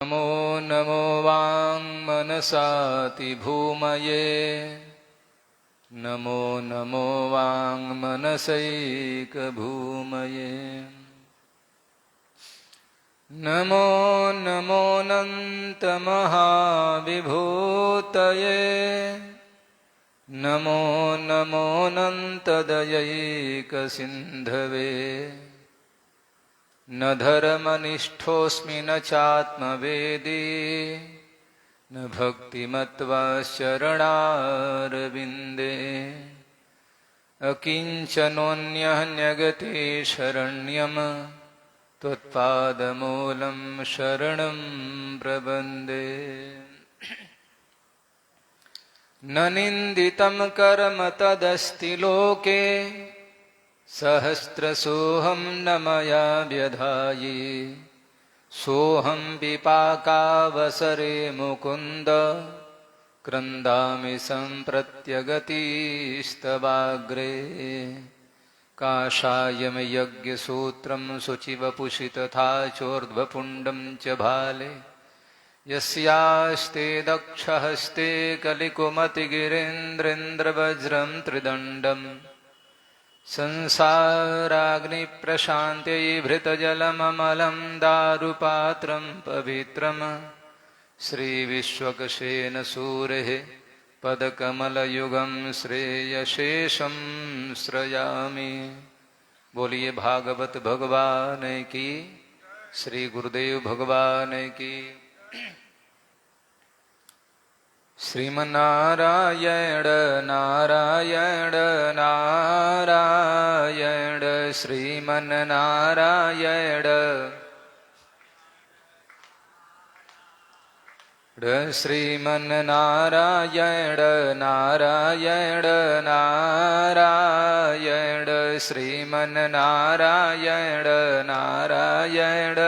नमो नमो वाङ्मनसाति भूमये नमो नमो वाङ्मनसैकभूमये नमो नमोऽनन्तमहाविभूतये नमो नमोऽनन्तदयैकसिन्धवे न धर्मनिष्ठोऽस्मि न चात्मवेदी न भक्तिमत्वा शरणारविन्दे अकिञ्चनोऽन्यः न्यगते शरण्यं त्वत्पादमूलं शरणं प्रबन्दे न निन्दितं कर्म तदस्ति लोके सहस्रसोऽहं न मया व्यधायि सोऽहं विपाकावसरे मुकुन्द क्रन्दामि सम्प्रत्यगतिस्तवाग्रे काषायं यज्ञसूत्रं शुचिवपुषि तथा चोर्ध्वपुण्डं च भाले यस्यास्ते दक्षहस्ते कलिकुमतिगिरीन्द्रेन्द्रवज्रं त्रिदण्डम् संसाराग्निप्रशान्त्यै भृतजलममलं दारुपात्रं पवित्रं श्रीविश्वक्सेनसूरेः पदकमलयुगं श्रेयशेषं श्रयामि। बोलिए भागवत भगवान की, श्री गुरुदेव भगवान की। श्रीमन्नारायण नारायण नारायण श्रीमन्नारायण श्रीमन्नारायण नारायण नारायण श्रीमन्नारायण नारायण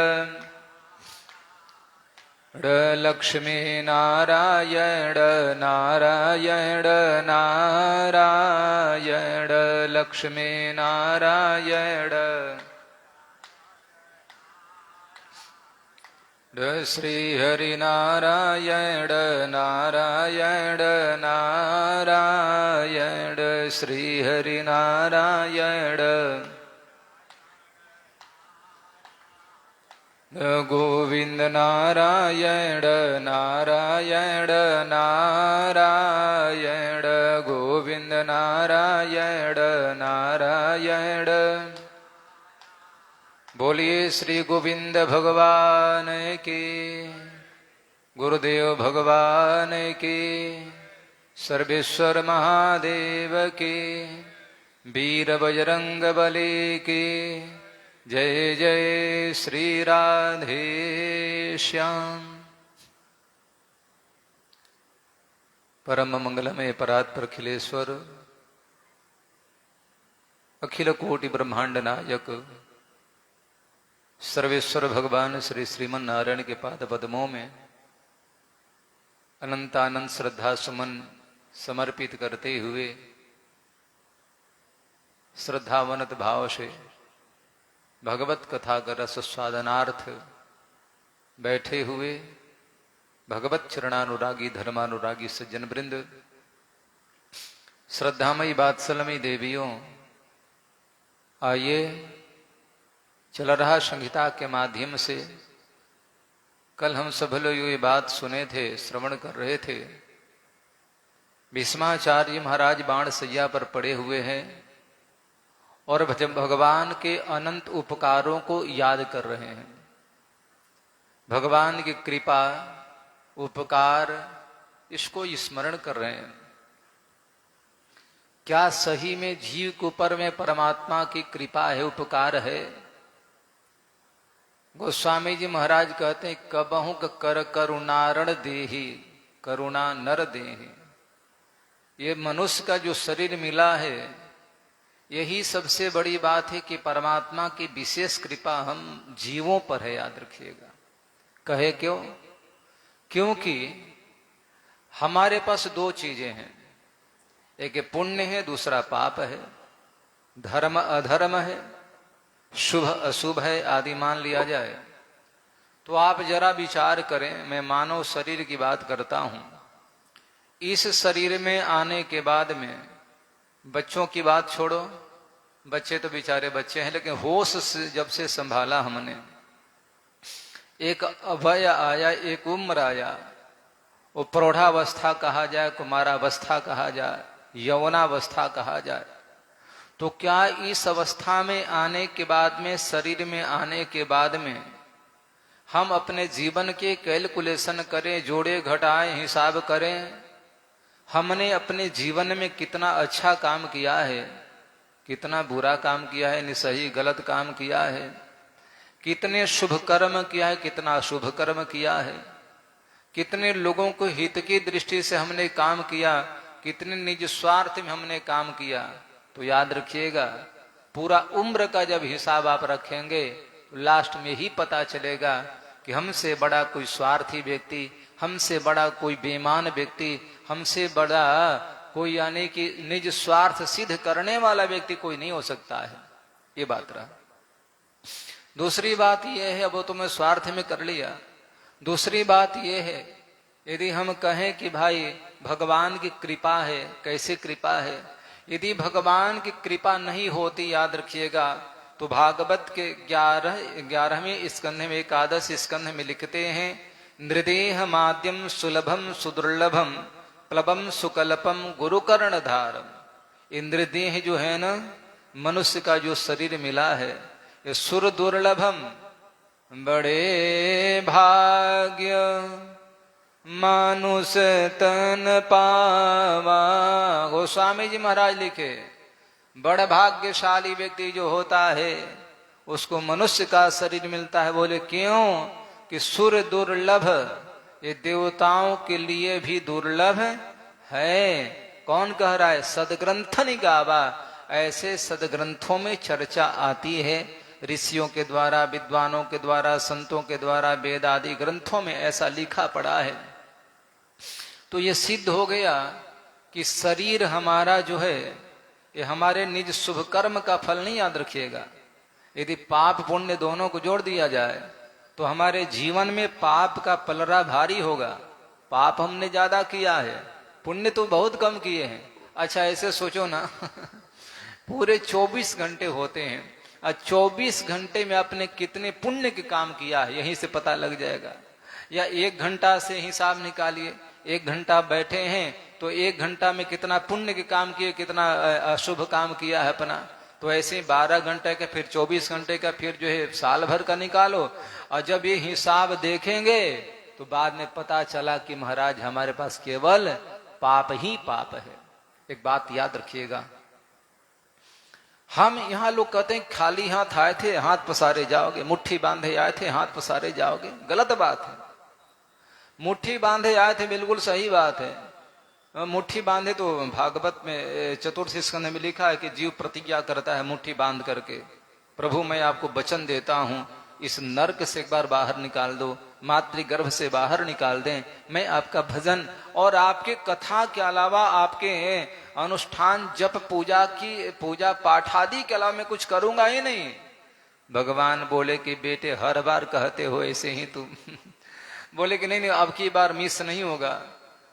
लक्ष्मी नारायण नारायण नारायण लक्ष्मी नारायण श्री हरि नारायण नारायण नारायण श्री हरि नारायण गोविंद नारायण नारायण नारायण गोविंद नारायण नारायण। बोलिए श्री गोविंद भगवान की, गुरुदेव भगवान की, सर्वेश्वर महादेव की, वीर बजरंग बली की जय जय श्री राधे श्याम। परम मंगलमय परात्पर अखिलेश्वर अखिल कोटि ब्रह्मांड नायक सर्वेश्वर भगवान श्री श्रीमन नारायण के पाद पद्मों में अनंतानंद श्रद्धा सुमन समर्पित करते हुए श्रद्धावनत भाव से भगवत कथा का रस स्वादनार्थ बैठे हुए भगवत चरणानुरागी धर्मानुरागी सज्जन वृंद, श्रद्धामयी बात्सलमयी देवियों, आइए चल रहा संहिता के माध्यम से कल हम सब लोग ये बात सुने थे, श्रवण कर रहे थे। भीष्माचार्य महाराज बाण सैया पर पड़े हुए हैं और भगवान के अनंत उपकारों को याद कर रहे हैं। भगवान की कृपा उपकार इसको स्मरण कर रहे हैं। क्या सही में जीव के ऊपर में परमात्मा की कृपा है, उपकार है? गोस्वामी जी महाराज कहते हैं कबहू कर करुणारण देहि करुणा नर देहि। ये मनुष्य का जो शरीर मिला है यही सबसे बड़ी बात है कि परमात्मा की विशेष कृपा हम जीवों पर है, याद रखिएगा। कहे क्यों? क्योंकि हमारे पास दो चीजें हैं, एक पुण्य है, दूसरा पाप है, धर्म अधर्म है, शुभ अशुभ है आदि मान लिया जाए तो आप जरा विचार करें, मैं मानव शरीर की बात करता हूं। इस शरीर में आने के बाद में बच्चों की बात छोड़ो, बच्चे तो बेचारे बच्चे हैं, लेकिन होश से जब से संभाला हमने, एक अभय आया, एक उम्र आया, वो प्रौढ़ावस्था कहा जाए, कुमारावस्था कहा जाए, यौवनावस्था कहा जाए, तो क्या इस अवस्था में आने के बाद में, शरीर में आने के बाद में हम अपने जीवन के कैलकुलेशन करें, जोड़े घटाएं, हिसाब करें, हमने अपने जीवन में कितना अच्छा काम किया है, कितना बुरा काम किया है, सही गलत काम किया है, कितने शुभ कर्म किया है, कितना अशुभ कर्म किया है, कितने लोगों को हित की दृष्टि से हमने काम किया, कितने निज स्वार्थ में हमने काम किया। तो याद रखिएगा, पूरा उम्र का जब हिसाब आप रखेंगे तो लास्ट में ही पता चलेगा कि हमसे बड़ा कोई स्वार्थी व्यक्ति, हमसे बड़ा कोई बेईमान व्यक्ति, हमसे बड़ा कोई यानी कि निज स्वार्थ सिद्ध करने वाला व्यक्ति कोई नहीं हो सकता है। ये बात रहा। दूसरी बात यह है, अब वो तो मैं स्वार्थ में कर लिया। दूसरी बात यह है, यदि हम कहें कि भाई भगवान की कृपा है, कैसे कृपा है, यदि भगवान की कृपा नहीं होती, याद रखिएगा, तो भागवत के 11वें स्कंध में, एकादश स्कंध में लिखते हैं, नृदेह माद्यम सुलभम सुदुर्लभम प्लबम सुकल्पम गुरुकर्ण धारम। इंद्रदेह जो है ना, मनुष्य का जो शरीर मिला है, ये सुर दुर्लभम, बड़े भाग्य मानुष तन पावा। गोस्वामी जी महाराज लिखे, बड़ा भाग्यशाली व्यक्ति जो होता है उसको मनुष्य का शरीर मिलता है। बोले क्यों? कि सुर दुर्लभ, ये देवताओं के लिए भी दुर्लभ है। कौन कह रहा है? सदग्रंथन गावा। ऐसे सदग्रंथों में चर्चा आती है, ऋषियों के द्वारा, विद्वानों के द्वारा, संतों के द्वारा, वेद आदि ग्रंथों में ऐसा लिखा पड़ा है। तो ये सिद्ध हो गया कि शरीर हमारा जो है, ये हमारे निज शुभ कर्म का फल नहीं। याद रखिएगा, यदि पाप पुण्य दोनों को जोड़ दिया जाए तो हमारे जीवन में पाप का पलड़ा भारी होगा। पाप हमने ज्यादा किया है, पुण्य तो बहुत कम किए हैं। अच्छा ऐसे सोचो ना पूरे 24 घंटे होते हैं, और 24 घंटे में आपने कितने पुण्य के काम किया है, यहीं से पता लग जाएगा। या 1 घंटा से हिसाब निकालिए, 1 घंटा बैठे हैं तो 1 घंटा में कितना पुण्य के काम किए, कितना अशुभ काम किया है अपना। तो ऐसे ही 12 घंटे का, फिर 24 घंटे का, फिर जो है साल भर का निकालो, और जब ये हिसाब देखेंगे तो बाद में पता चला कि महाराज हमारे पास केवल पाप ही पाप है। एक बात याद रखिएगा, हम यहाँ लोग कहते हैं खाली हाथ आए थे हाथ पसारे जाओगे, मुट्ठी बांधे आए थे हाथ पसारे जाओगे। गलत बात है। मुट्ठी बांधे आए थे बिल्कुल सही बात है। मुट्ठी बांधे तो भागवत में चतुर्थ स्कंध में लिखा है कि जीव प्रतिज्ञा करता है मुट्ठी बांध करके, प्रभु मैं आपको वचन देता हूं, इस नरक से एक बार बाहर निकाल दो, मातृगर्भ से बाहर निकाल दें, मैं आपका भजन और आपके कथा के अलावा, आपके अनुष्ठान जप पूजा पाठ आदि के अलावा मैं कुछ करूंगा ही नहीं। भगवान बोले कि बेटे हर बार कहते हो ऐसे ही तुम बोले कि नहीं अब की बार मिस नहीं होगा,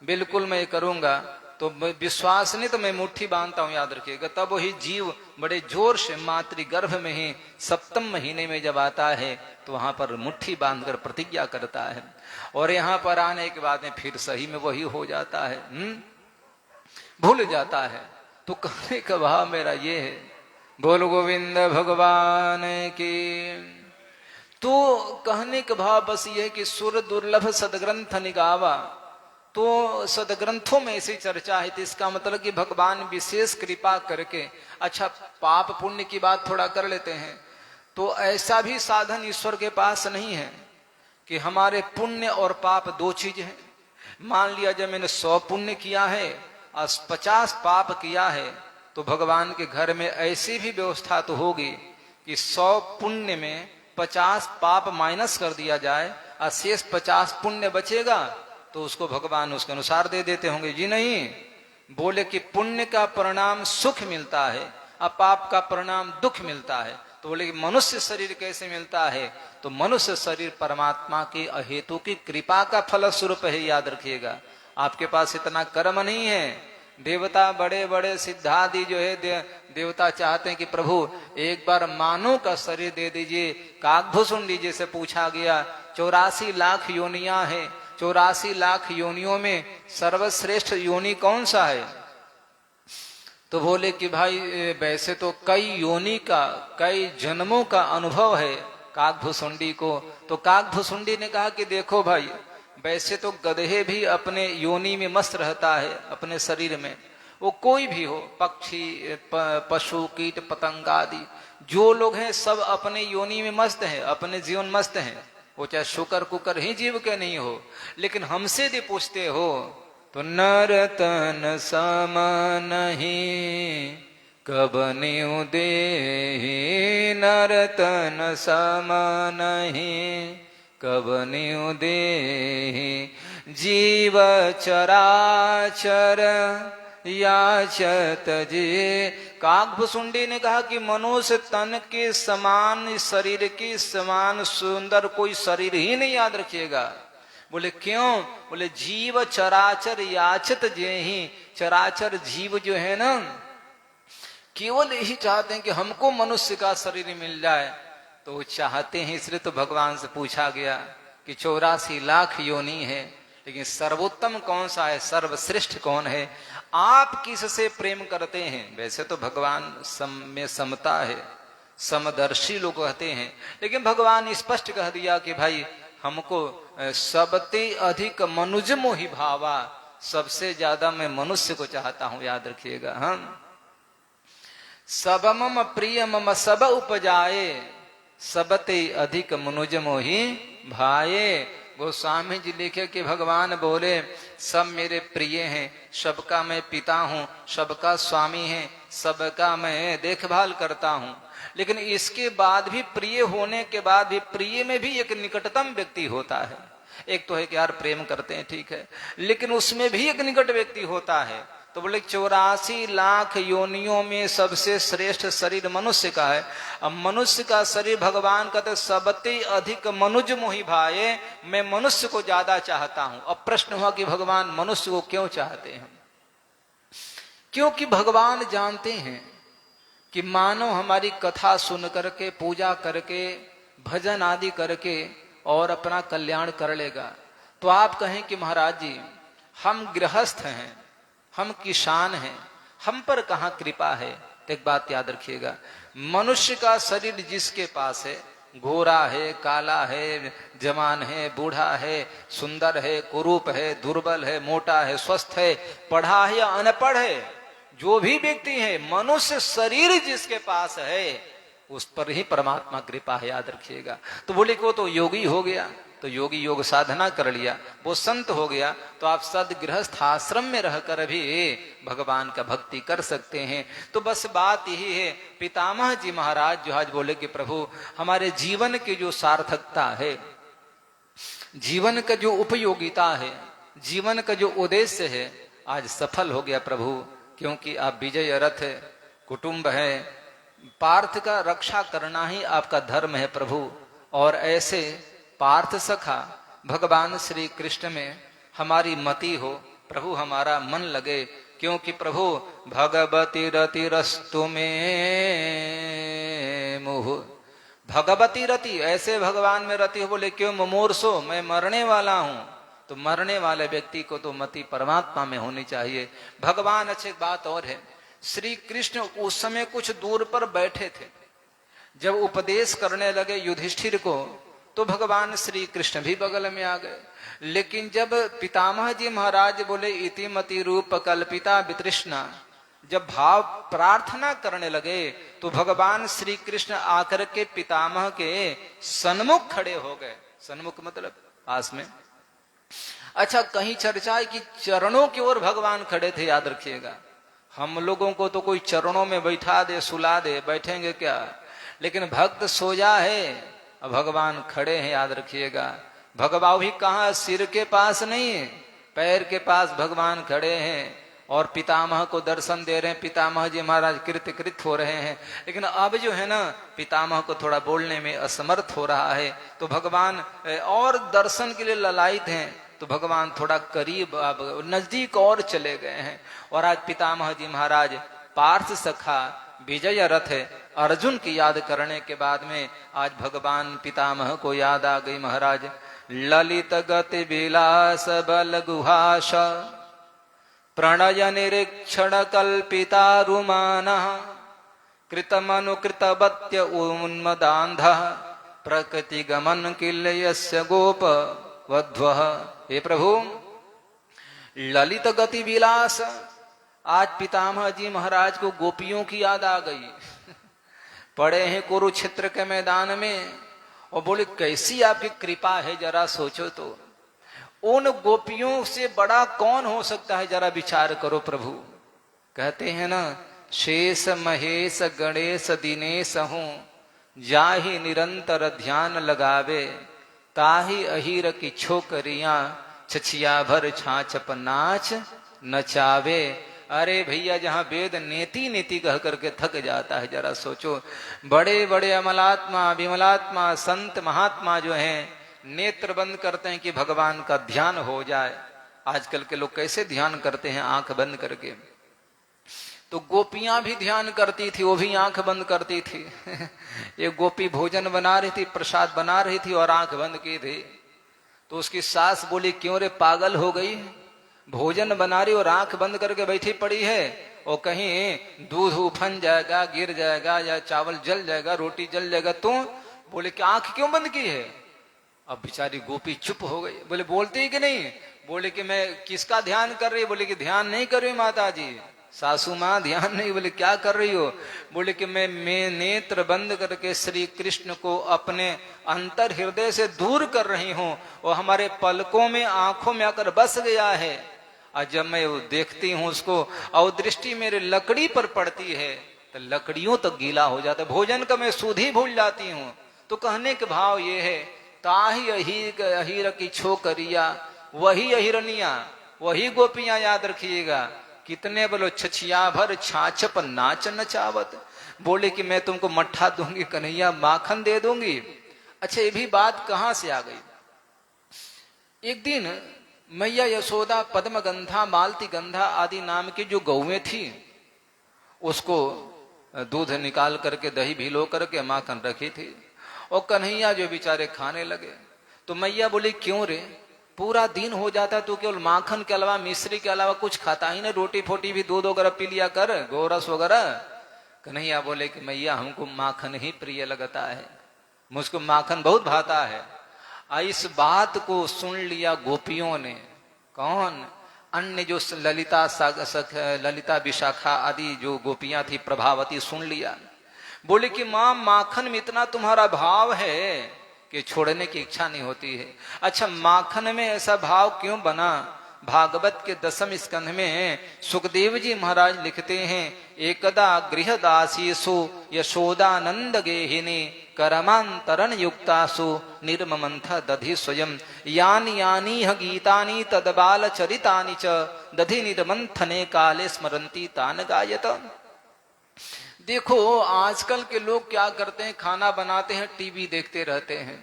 बिल्कुल मैं करूंगा। तो विश्वास नहीं तो मैं मुट्ठी बांधता हूं, याद रखिएगा। तब वही जीव बड़े जोर से मातृगर्भ में ही 7वें महीने में जब आता है तो वहां पर मुट्ठी बांधकर प्रतिज्ञा करता है, और यहाँ पर आने के बाद में फिर सही में वही हो जाता है, भूल जाता है। तो कहने का भाव मेरा ये है, बोल गोविंद भगवान की। तो कहने का भाव बस ये है कि सुर दुर्लभ सदग्रंथ निगावा। तो सदग्रंथों में ऐसी चर्चा है, तो इसका मतलब कि भगवान विशेष कृपा करके, अच्छा पाप पुण्य की बात थोड़ा कर लेते हैं, तो ऐसा भी साधन ईश्वर के पास नहीं है कि हमारे पुण्य और पाप 2 चीज है। मान लिया जब मैंने 100 पुण्य किया है और 50 पाप किया है, तो भगवान के घर में ऐसी भी व्यवस्था तो होगी कि 100 पुण्य में 50 पाप माइनस कर दिया जाए और शेष 50 पुण्य बचेगा तो उसको भगवान उसके अनुसार दे देते होंगे। जी नहीं, बोले कि पुण्य का परिणाम सुख मिलता है और पाप का परिणाम दुख मिलता है। तो बोले कि मनुष्य शरीर कैसे मिलता है? तो मनुष्य शरीर परमात्मा की अहेतु की कृपा का फल स्वरूप है, याद रखिएगा। आपके पास इतना कर्म नहीं है। देवता बड़े बड़े सिद्धादि जो है देवता चाहते हैं कि प्रभु एक बार मानव का शरीर दे दीजिए। काकभुसुंडी जैसे पूछा गया, 84 लाख योनियां हैं, 84 लाख योनियों में सर्वश्रेष्ठ योनि कौन सा है? तो बोले कि भाई वैसे तो कई योनि का, कई जन्मों का अनुभव है काकभुसुंडी को। तो काकभुसुंडी ने कहा कि देखो भाई, वैसे तो गधे भी अपने योनि में मस्त रहता है, अपने शरीर में। वो कोई भी हो, पक्षी, पशु, कीट, पतंग आदि जो लोग हैं सब अपने योनि में मस्त हैं, अपने जीवन मस्त हैं। वो चाहे शुकर कुकर ही जीव के नहीं हो। लेकिन हमसे यदि पूछते हो तो नर तन सम नहीं कब न्यू दे, नर तन सम नहीं कब न्यू दे, जीव चराचर याचत जे। काकभुसुंडी ने कहा कि मनुष्य तन के समान, शरीर के समान सुंदर कोई शरीर ही नहीं, याद रखिएगा। बोले क्यों? बोले जीव चराचर याचत जे ही। चराचर जीव जो है ना, केवल यही चाहते हैं कि हमको मनुष्य का शरीर मिल जाए। तो चाहते हैं, इसलिए तो भगवान से पूछा गया कि 84 लाख योनि है, लेकिन सर्वोत्तम कौन सा है, सर्वश्रेष्ठ कौन है? आप किससे प्रेम करते हैं? वैसे तो भगवान में समता है, समदर्शी लोग कहते हैं, लेकिन भगवान स्पष्ट कह दिया कि भाई हमको सबते अधिक मनुज मोहि भावा, सबसे ज्यादा मैं मनुष्य को चाहता हूं, याद रखिएगा। हम सब मम प्रिय मम सब उपजाए, सबते अधिक मनुज मोहि भाये। गोस्वामी जी लिखे कि भगवान बोले सब मेरे प्रिय हैं, सबका मैं पिता हूं, सबका स्वामी है, सबका मैं देखभाल करता हूं। लेकिन इसके बाद भी, प्रिय होने के बाद भी, प्रिय में भी एक निकटतम व्यक्ति होता है। एक तो है कि यार प्रेम करते हैं, ठीक है, लेकिन उसमें भी एक निकट व्यक्ति होता है। तो बोले 84 लाख योनियों में सबसे श्रेष्ठ शरीर मनुष्य का है। अब मनुष्य का शरीर भगवान कहते सबते अधिक मनुज मोहि भाये, मैं मनुष्य को ज्यादा चाहता हूं। अब प्रश्न हुआ कि भगवान मनुष्य को क्यों चाहते हैं? क्योंकि भगवान जानते हैं कि मानव हमारी कथा सुन करके, पूजा करके, भजन आदि करके और अपना कल्याण कर लेगा। तो आप कहें कि महाराज जी हम गृहस्थ हैं, हम किसान हैं, हम पर कहां कृपा है? तो एक बात याद रखिएगा, मनुष्य का शरीर जिसके पास है, गोरा है, काला है, जवान है, बूढ़ा है, सुंदर है, कुरूप है, दुर्बल है, मोटा है, स्वस्थ है, पढ़ा है या अनपढ़ है, जो भी व्यक्ति है, मनुष्य शरीर जिसके पास है उस पर ही परमात्मा कृपा है, याद रखिएगा। तो बोले कि वो तो योगी हो गया, तो योगी योग साधना कर लिया, वो संत हो गया, तो आप सदगृहस्थ आश्रम में रहकर भी भगवान का भक्ति कर सकते हैं। तो बस बात यही है। पितामह जी महाराज जो आज बोले कि प्रभु हमारे जीवन की जो सार्थकता है, जीवन का जो उपयोगिता है, जीवन का जो उद्देश्य है, आज सफल हो गया प्रभु। क्योंकि आप विजय रथ है, कुटुंब है, पार्थ का रक्षा करना ही आपका धर्म है प्रभु। और ऐसे पार्थ सखा भगवान श्री कृष्ण में हमारी मति हो प्रभु, हमारा मन लगे। क्योंकि प्रभु भगवती रतिरस्तु में मोह, भगवती रति, ऐसे भगवान में रति हो। बोले क्यों? मुमूर्षो, मैं मरने वाला हूं। तो मरने वाले व्यक्ति को तो मति परमात्मा में होनी चाहिए। भगवान, अच्छी बात और है, श्री कृष्ण उस समय कुछ दूर पर बैठे थे, जब उपदेश करने लगे युधिष्ठिर को, तो भगवान श्री कृष्ण भी बगल में आ गए। लेकिन जब पितामह जी महाराज बोले इति मति रूप कल्पिता वितृष्णा, जब भाव प्रार्थना करने लगे, तो भगवान श्री कृष्ण आकर के पितामह के सन्मुख खड़े हो गए। सन्मुख मतलब पास में। अच्छा, कहीं चर्चा है कि चरणों की ओर भगवान खड़े थे, याद रखिएगा। हम लोगों को तो कोई चरणों में बैठा दे, सुला दे, बैठेंगे क्या? लेकिन भक्त सोया है, भगवान खड़े हैं, याद रखिएगा। भगवान भी कहाँ, सिर के पास नहीं, पैर के पास भगवान खड़े हैं। और पितामह को दर्शन दे रहे हैं, पितामह जी महाराज कृत हो रहे हैं। लेकिन अब जो है ना पितामह को थोड़ा बोलने में असमर्थ हो रहा है, तो भगवान और दर्शन के लिए ललायित हैं, तो भगवान थोड़ा करीब अब नजदीक और चले गए हैं। और आज पितामह जी महाराज पार्थ सखा विजय रथ अर्जुन की याद करने के बाद में आज भगवान पितामह को याद आ गई महाराज। ललित गति विलास बल गुहाश प्रणय निरीक्षण कल्पिता रुमान कृतमनुकृतवत्य उन्मदान्ध प्रकृति गमन किल्यस्य गोप वध्व। हे प्रभु, ललित गति विलास, आज पितामह जी महाराज को गोपियों की याद आ गई। पड़े हैं कुरुक्षेत्र के मैदान में और बोले कैसी आपकी कृपा है, जरा सोचो तो। उन गोपियों से बड़ा कौन हो सकता है, जरा विचार करो प्रभु। कहते हैं ना, शेष महेश गणेश दिनेश हूं जाहि निरंतर ध्यान लगावे ताहि अहिर की छोकरियां छछिया भर छाछप नाच नचावे। अरे भैया, जहां वेद नेति नेति कह करके थक जाता है, जरा सोचो। बड़े बड़े अमलात्मा विमलात्मा संत महात्मा जो हैं नेत्र बंद करते हैं कि भगवान का ध्यान हो जाए। आजकल के लोग कैसे ध्यान करते हैं, आंख बंद करके। तो गोपियां भी ध्यान करती थी, वो भी आंख बंद करती थी। ये गोपी भोजन बना रही थी, प्रसाद बना रही थी और आंख बंद की थी। तो उसकी सास बोली, क्यों रे पागल हो गई, भोजन बना रही और आंख बंद करके बैठी पड़ी है, और कहीं दूध उफन जाएगा, गिर जाएगा, या चावल जल जाएगा, रोटी जल जाएगा। तो बोले कि आंख क्यों बंद की है। अब बेचारी गोपी चुप हो गई। बोले बोलती है कि नहीं। बोले कि मैं किसका ध्यान कर रही है। बोले कि ध्यान नहीं कर रही माता जी, सासू माँ ध्यान नहीं। बोले क्या कर रही हो। बोले कि मैं नेत्र बंद करके श्री कृष्ण को अपने अंतर हृदय से दूर कर रही हूँ, और हमारे पलकों में आंखों में आकर बस गया है। और जब मैं वो देखती हूँ उसको, और दृष्टि मेरे लकड़ी पर पड़ती है, तो लकड़ियों तक गीला हो जाता है, भोजन का मैं सुध ही भूल जाती हूँ। तो कहने के भाव ये है, ताही अहीर की छोकरिया, वही अहिरनिया, वही गोपियां याद रखिएगा। कितने बोलो, छछिया भर छाछप नाच नचावत। बोले कि मैं तुमको मट्ठा दूंगी कन्हैया, माखन दे दूंगी। अच्छा, ये भी बात कहां से आ गई। एक दिन मैया यशोदा पद्मगंधा मालती गंधा आदि नाम की जो गौएं थी, उसको दूध निकाल करके दही भिलो करके माखन रखी थी, और कन्हैया जो बेचारे खाने लगे। तो मैया बोली, क्यों रे, पूरा दिन हो जाता तू केवल माखन के अलावा मिश्री के अलावा कुछ खाता ही ना, रोटी फोटी भी दूध वगैरह पी लिया कर, गोरस वगैरह। कन्हैया बोले कि मैया हमको माखन ही प्रिय लगता है, मुझको माखन बहुत भाता है। इस बात को सुन लिया गोपियों ने। कौन, अन्य जो ललिता विशाखा आदि जो गोपियां थी, प्रभावती, सुन लिया। बोले कि मां, माखन में इतना तुम्हारा भाव है कि छोड़ने की इच्छा नहीं होती है। अच्छा, माखन में ऐसा भाव क्यों बना। भागवत के 10वें स्कंध में सुखदेव जी महाराज लिखते हैं, एकदा गृहदासीसु यशोदानंद गेहिनी करमांतरण युक्तासु निर्ममंथ दधि स्वयं यानी यानी गीतानि तदबाल चरितानि च दधि निर्मंथने काले स्मरंती तान गायत। देखो, आजकल के लोग क्या करते हैं, खाना बनाते हैं, टीवी देखते रहते हैं।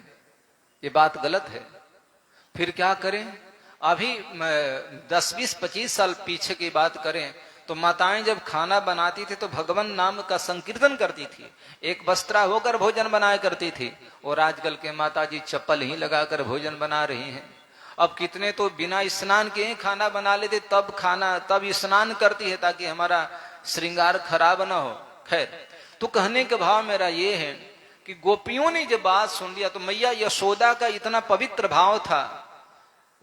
ये बात गलत है। फिर क्या करें। अभी 10, 20, 25 साल पीछे की बात करें तो माताएं जब खाना बनाती थी तो भगवान नाम का संकीर्तन करती थी, एक वस्त्रा होकर भोजन बनाया करती थी। और आजकल के माता जी चप्पल ही लगाकर भोजन बना रही हैं। अब कितने तो बिना स्नान के ही खाना बना लेते, तब स्नान करती है ताकि हमारा श्रृंगार खराब ना हो। खैर, तो कहने का भाव मेरा ये है कि गोपियों ने जब बात सुन लिया तो मैया यशोदा का इतना पवित्र भाव था।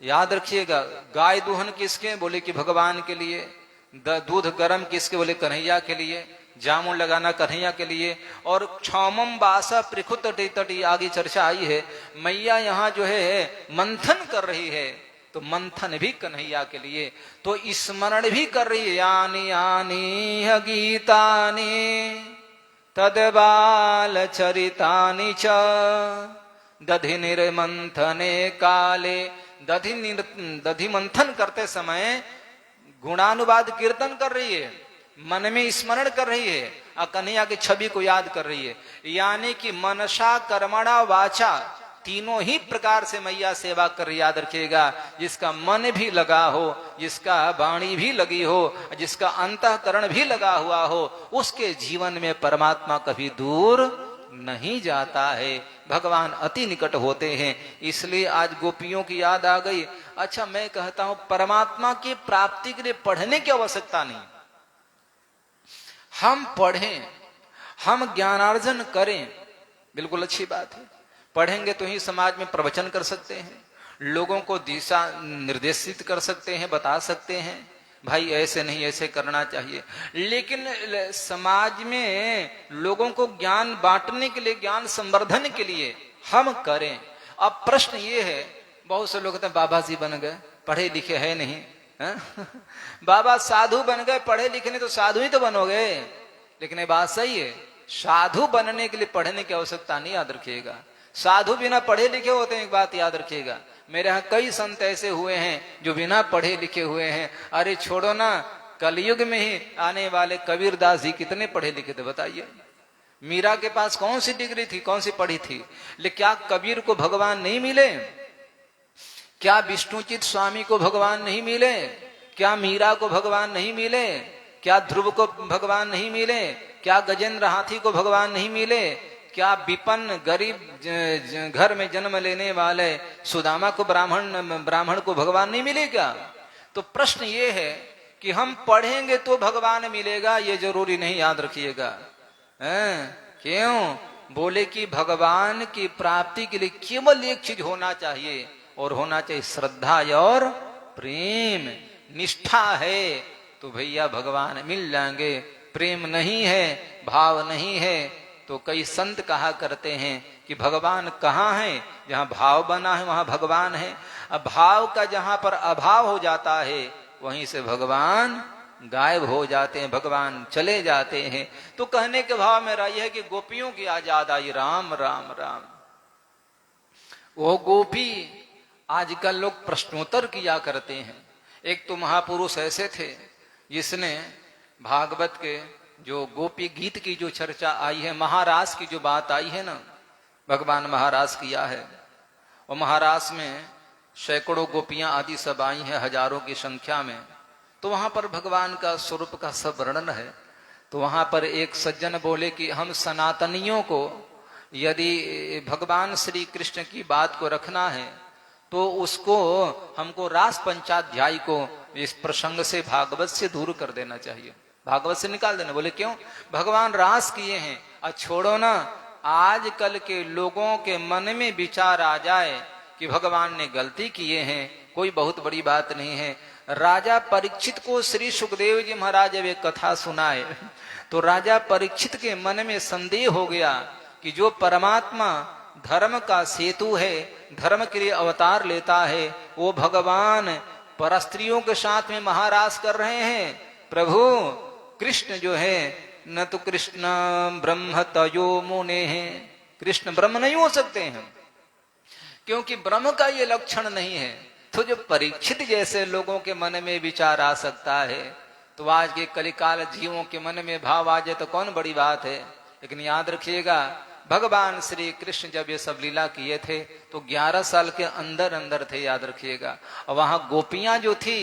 याद रखिएगा, गाय दुहन किसके, बोले कि भगवान के लिए। दूध गरम किसके, बोले कन्हैया के लिए। जामुन लगाना कन्हैया के लिए। और क्षौमम बासा प्रखुत तटी आगे चर्चा आई है। मैया यहाँ जो है मंथन कर रही है, तो मंथन भी कन्हैया के लिए। तो स्मरण भी कर रही है, यानी यानी गीतानि तदबाल चरितानि च दधि निर्मंथने काले। दधि मंथन करते समय गुणानुवाद कीर्तन कर रही है, मन में स्मरण कर रही है और कन्हैया की छवि को याद कर रही है। यानी कि मनसा कर्मणा वाचा तीनों ही प्रकार से मैया सेवा कर रही। याद रखिएगा, जिसका मन भी लगा हो, जिसका वाणी भी लगी हो, जिसका अंतःकरण भी लगा हुआ हो, उसके जीवन में परमात्मा कभी दूर नहीं जाता है, भगवान अति निकट होते हैं। इसलिए आज गोपियों की याद आ गई। अच्छा, मैं कहता हूं परमात्मा की प्राप्ति के लिए पढ़ने की आवश्यकता नहीं। हम पढ़ें, हम ज्ञानार्जन करें, बिल्कुल अच्छी बात है। पढ़ेंगे तो ही समाज में प्रवचन कर सकते हैं, लोगों को दिशा निर्देशित कर सकते हैं, बता सकते हैं भाई ऐसे नहीं ऐसे करना चाहिए। लेकिन समाज में लोगों को ज्ञान बांटने के लिए, ज्ञान संवर्धन के लिए हम करें। अब प्रश्न ये है, बहुत से लोग कहते हैं बाबा जी बन गए, पढ़े लिखे है नहीं है? बाबा साधु बन गए, पढ़े लिखे नहीं तो साधु ही तो बनोगे। लेकिन ये बात सही है, साधु बनने के लिए पढ़ने की आवश्यकता नहीं, याद रखिएगा। साधु बिना पढ़े लिखे होते हैं, एक बात याद रखिएगा। मेरे यहाँ कई संत ऐसे हुए हैं जो बिना पढ़े लिखे हुए हैं। अरे छोड़ो ना, कलयुग में ही आने वाले कबीरदास जी कितने पढ़े लिखे थे बताइए। मीरा के पास कौन सी डिग्री थी, कौन सी पढ़ी थी, लेकिन क्या कबीर को भगवान नहीं मिले? क्या विष्णुचित स्वामी को भगवान नहीं मिले? क्या मीरा को भगवान नहीं मिले? क्या ध्रुव को भगवान नहीं मिले? क्या गजेंद्र हाथी को भगवान नहीं मिले? क्या विपन्न गरीब घर में जन्म लेने वाले सुदामा को ब्राह्मण को भगवान नहीं मिले क्या? तो प्रश्न ये है कि हम पढ़ेंगे तो भगवान मिलेगा, ये जरूरी नहीं, याद रखिएगा। क्यों? बोले कि भगवान की प्राप्ति के लिए केवल एक चीज होना चाहिए, और होना चाहिए श्रद्धा और प्रेम। निष्ठा है तो भैया भगवान मिल जाएंगे। प्रेम नहीं है, भाव नहीं है, तो कई संत कहा करते हैं कि भगवान कहाँ है? जहां भाव बना है वहां भगवान है। अब भाव का जहां पर अभाव हो जाता है, वहीं से भगवान गायब हो जाते हैं, भगवान चले जाते हैं। तो कहने के भाव मेरा यह है कि गोपियों की आज याद आई, राम राम राम। वो गोपी आजकल लोग प्रश्नोत्तर किया करते हैं। एक तो महापुरुष ऐसे थे जिसने भागवत के जो गोपी गीत की जो चर्चा आई है, महारास की जो बात आई है ना, भगवान महारास किया है। और महारास में सैकड़ों गोपियां आदि सब आई हैं, हजारों की संख्या में। तो वहां पर भगवान का स्वरूप का सब वर्णन है। तो वहां पर एक सज्जन बोले कि हम सनातनियों को यदि भगवान श्री कृष्ण की बात को रखना है तो उसको हमको रास पंचाध्याय को इस प्रसंग से, भागवत से दूर कर देना चाहिए, भागवत से निकाल देना। बोले क्यों? भगवान रास किए हैं। और छोड़ो ना, आजकल के लोगों के मन में विचार आ जाए कि भगवान ने गलती किए हैं, कोई बहुत बड़ी बात नहीं है। राजा परीक्षित को श्री सुखदेव जी महाराज जब एक कथा सुनाए तो राजा परीक्षित के मन में संदेह हो गया कि जो परमात्मा धर्म का सेतु है, धर्म के लिए अवतार लेता है, वो भगवान परस्त्रियों के साथ में महारास कर रहे हैं। प्रभु कृष्ण जो है, न तो कृष्ण ब्रह्म तयो मुने हैं, कृष्ण ब्रह्म नहीं हो सकते हैं, क्योंकि ब्रह्म का ये लक्षण नहीं है। तो जो परीक्षित जैसे लोगों के मन में विचार आ सकता है, तो आज के कलिकाल जीवों के मन में भाव आ जाए तो कौन बड़ी बात है। लेकिन याद रखिएगा, भगवान श्री कृष्ण जब ये सब लीला किए थे तो 11 साल के अंदर अंदर थे, याद रखिएगा। और वहां गोपियां जो थी